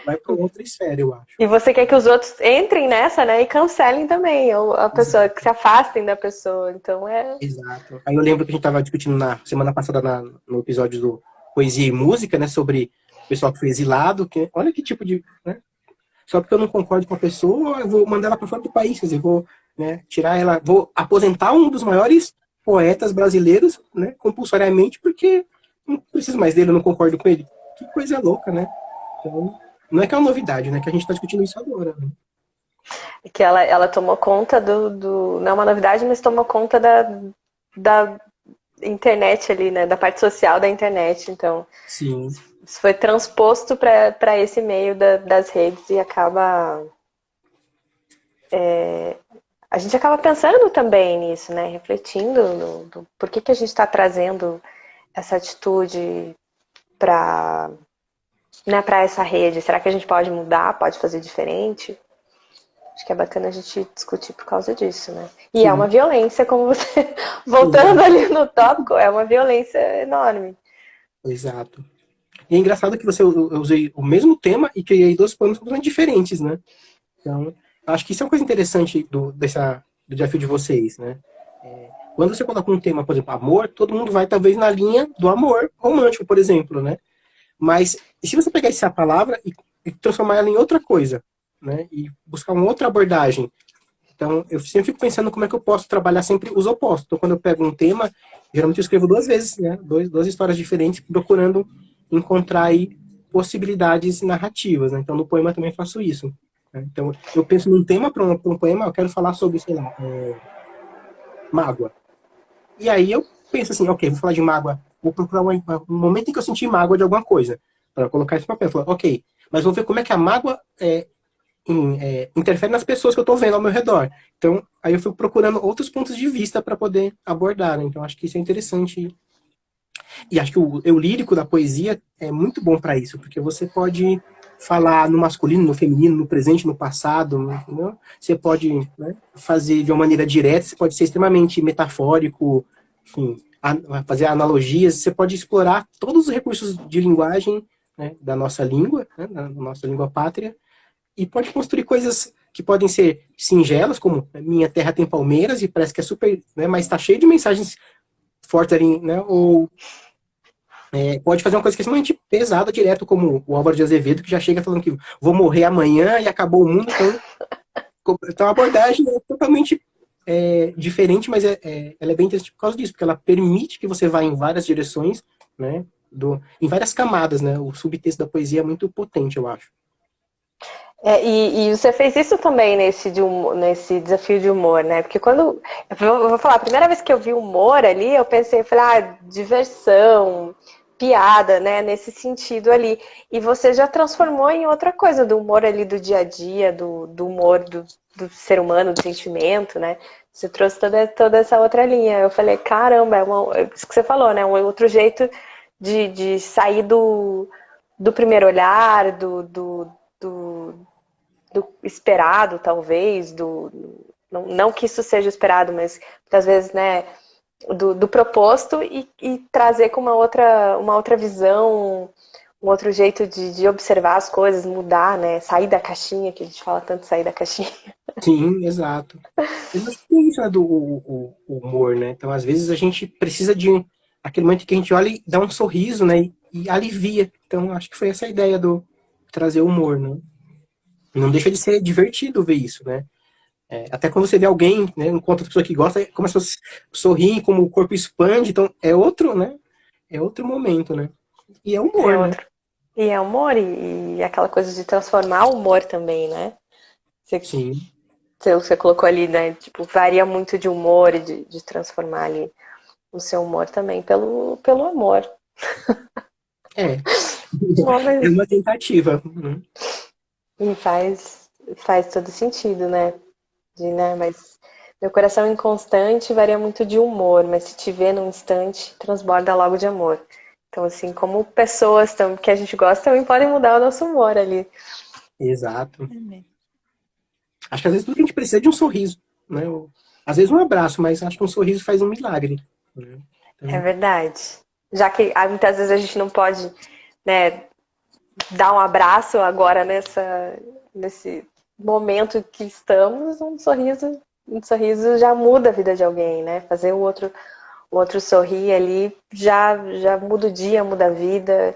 S3: vai para outra esfera, eu acho.
S1: E você quer que os outros entrem nessa, né? E cancelem também, ou a pessoa, que
S3: Exato,
S1: se afastem da pessoa. Então é.
S3: exato. Aí eu lembro que a gente tava discutindo na semana passada no episódio do Poesia e Música, né, sobre o pessoal que foi exilado, que olha que tipo de, né, só porque eu não concordo com a pessoa, eu vou mandar ela para fora do país, quer dizer, vou, né, tirar ela, vou aposentar um dos maiores poetas brasileiros, né, compulsoriamente, porque não preciso mais dele, eu não concordo com ele. Que coisa louca, né? Então, não é que é uma novidade, né, que a gente está discutindo isso agora. Né?
S1: Que ela tomou conta não é uma novidade, mas tomou conta da internet ali, né? Da parte social da internet. Então,
S3: Sim,
S1: isso foi transposto para esse meio das redes e acaba. A gente acaba pensando também nisso, né? Refletindo no por que a gente está trazendo essa atitude para, né, para essa rede. Será que a gente pode mudar, pode fazer diferente? Acho que é bacana a gente discutir por causa disso, né? E é uma
S3: sim,
S1: violência, como você. Voltando
S3: exato,
S1: ali no tópico, é uma violência enorme.
S3: exato. E é engraçado que eu usei o mesmo tema e criei dois planos completamente diferentes, né? Então, eu acho que isso é uma coisa interessante do desafio de vocês, né? Quando você coloca um tema, por exemplo, amor, todo mundo vai talvez na linha do amor romântico, por exemplo, né? Mas e se você pegar essa palavra e transformar ela em outra coisa, né? E buscar uma outra abordagem. Então, eu sempre fico pensando como é que eu posso trabalhar sempre os opostos. Então, quando eu pego um tema, geralmente eu escrevo duas vezes, né? Duas histórias diferentes, procurando encontrar aí possibilidades narrativas, né? Então, no poema eu também faço isso. Né? Então, eu penso num tema para um poema, eu quero falar sobre, sei lá, mágoa. E aí eu penso assim, ok, vou falar de mágoa, vou procurar um momento em que eu senti mágoa de alguma coisa, para colocar esse papel. Falar, ok, mas vou ver como é que a mágoa interfere nas pessoas que eu estou vendo ao meu redor. Então, aí eu fico procurando outros pontos de vista para poder abordar. Né? Então, acho que isso é interessante. E acho que o eu lírico da poesia é muito bom para isso, porque você pode falar no masculino, no feminino, no presente, no passado, entendeu? Você pode, né, fazer de uma maneira direta, você pode ser extremamente metafórico, enfim, fazer analogias, você pode explorar todos os recursos de linguagem, né, da nossa língua, né, da nossa língua pátria, e pode construir coisas que podem ser singelas, como Minha Terra Tem Palmeiras, e parece que é super, né, mas está cheio de mensagens fortes ali, né, ou pode fazer uma coisa que é extremamente pesada direto, como o Álvaro de Azevedo, que já chega falando que vou morrer amanhã e acabou o mundo. Então a abordagem é totalmente diferente, mas ela é bem interessante por causa disso, porque ela permite que você vá em várias direções, né? Em várias camadas, né? O subtexto da poesia é muito potente, eu acho.
S1: E você fez isso também nesse desafio de humor, né? Porque quando. Eu vou falar, a primeira vez que eu vi humor ali, eu pensei, falei, diversão, piada, né? Nesse sentido ali. E você já transformou em outra coisa, do humor ali do dia a dia, do humor do ser humano, do sentimento, né? Você trouxe toda essa outra linha. Eu falei, caramba, é isso que você falou, né? Um outro jeito de sair do primeiro olhar, do esperado, talvez, não que isso seja esperado, mas muitas vezes, né, do proposto e trazer com uma outra visão, um outro jeito de observar as coisas, mudar, né, sair da caixinha, que a gente fala tanto sair da caixinha.
S3: Sim, exato. Eu acho que é isso, né, o humor, né? Então, às vezes, a gente precisa de aquele momento que a gente olha e dá um sorriso, né? E alivia. Então, acho que foi essa a ideia do trazer o humor, né? Não deixa de ser divertido ver isso, né? Até quando você vê alguém, né, encontra outra pessoa que gosta, começa a sorrir, como o corpo expande, então é outro, né? É outro momento, né? E é
S1: É
S3: humor, né?
S1: outro. E é humor e aquela coisa de transformar o humor também, né? Você,
S3: Sim.
S1: você colocou ali, né? Tipo, varia muito de humor e de transformar ali o seu humor também pelo amor.
S3: É.
S1: Bom,
S3: É
S1: mas
S3: uma tentativa. Né?
S1: e faz todo sentido, né? Mas meu coração inconstante varia muito de humor, mas se te vê num instante, transborda logo de amor. Então, assim, como pessoas que a gente gosta também podem mudar o nosso humor ali.
S3: Exato.
S2: Amém.
S3: Acho que às vezes tudo que a gente precisa é de um sorriso, né? Às vezes um abraço, mas acho que um sorriso faz um milagre. Né?
S1: É
S3: Então,
S1: verdade. Já que muitas vezes a gente não pode, né, dar um abraço agora nesse momento que estamos, um sorriso já muda a vida de alguém, né? Fazer o outro sorrir ali já muda o dia, muda a vida.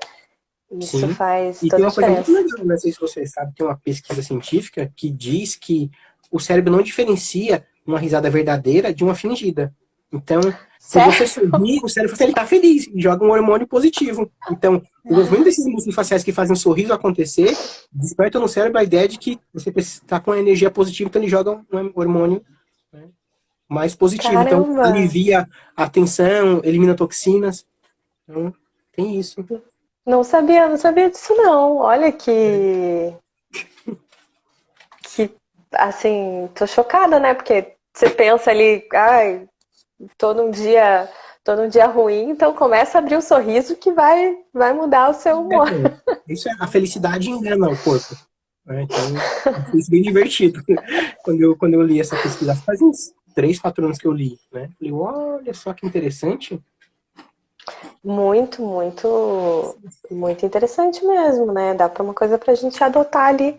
S1: Isso
S3: sim.
S1: faz
S3: E tem
S1: toda a
S3: uma coisa muito
S1: diferença.
S3: legal, não sei se você sabe, tem uma pesquisa científica que diz que o cérebro não diferencia uma risada verdadeira de uma fingida. Então, se você
S1: Sério?
S3: sorri, o cérebro ele está feliz e joga um hormônio positivo. Então, o movimento desses músculos faciais que fazem um sorriso acontecer desperta no cérebro a ideia de que você está com energia positiva, então ele joga um hormônio, né, mais positivo. Então,
S1: Caramba!
S3: alivia a tensão, elimina toxinas. Então, tem isso.
S1: Não sabia disso não. Olha que assim, tô chocada, né? Porque você pensa ali, ai, tô num dia, tô num dia ruim, então começa a abrir um sorriso que vai mudar o seu humor.
S3: Isso a felicidade engana o corpo. Né? Então, achei isso bem divertido. Quando eu li essa pesquisa, faz uns 3, 4 anos que eu li, né? Falei, olha só que interessante.
S1: Muito, muito, muito interessante mesmo, né? Dá pra uma coisa pra gente adotar ali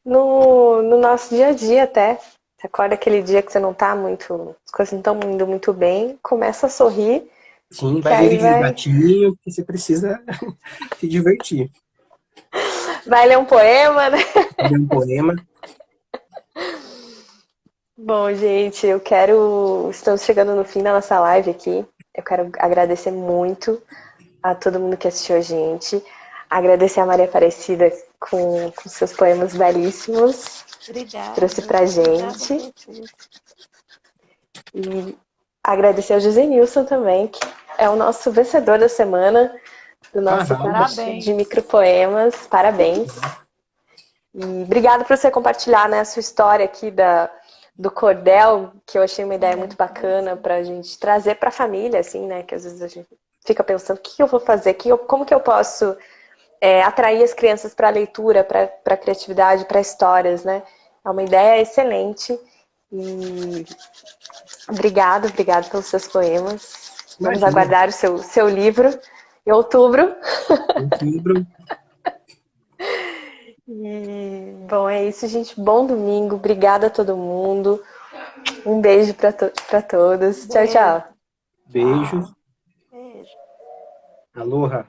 S1: no nosso dia a dia até. Você acorda aquele dia que você não tá muito, as coisas não estão indo muito bem, começa a sorrir,
S3: Sim,
S1: que
S3: vai ver
S1: aí
S3: vídeo de
S1: vai,
S3: gatinho, que você precisa se divertir.
S1: vai ler um poema, né?
S3: Ler um poema.
S1: Bom, gente, estamos chegando no fim da nossa live aqui. Eu quero agradecer muito a todo mundo que assistiu a gente. Agradecer a Maria Aparecida com seus poemas belíssimos que trouxe
S2: Obrigada.
S1: pra
S2: Obrigada a
S1: gente.
S2: vocês.
S1: E agradecer ao José Nilson também, que é o nosso vencedor da semana do nosso
S3: Aham.
S1: concurso de
S2: Parabéns.
S1: micropoemas. Parabéns. E obrigado por você compartilhar, né, a sua história aqui do cordel, que eu achei uma ideia muito bacana para a gente trazer para a família, assim, né? Que às vezes a gente fica pensando o que eu vou fazer, como que eu posso atrair as crianças para a leitura, para a criatividade, para histórias, né? É uma ideia excelente. E obrigado pelos seus poemas. Vamos
S3: Imagina.
S1: aguardar o seu livro em outubro.
S3: Outubro.
S1: E, bom, é isso, gente. Bom domingo. Obrigada a todo mundo. Um beijo para todos. Tchau,
S2: Beijo.
S1: tchau.
S3: Beijos.
S2: Tchau. Beijo.
S3: Aloha!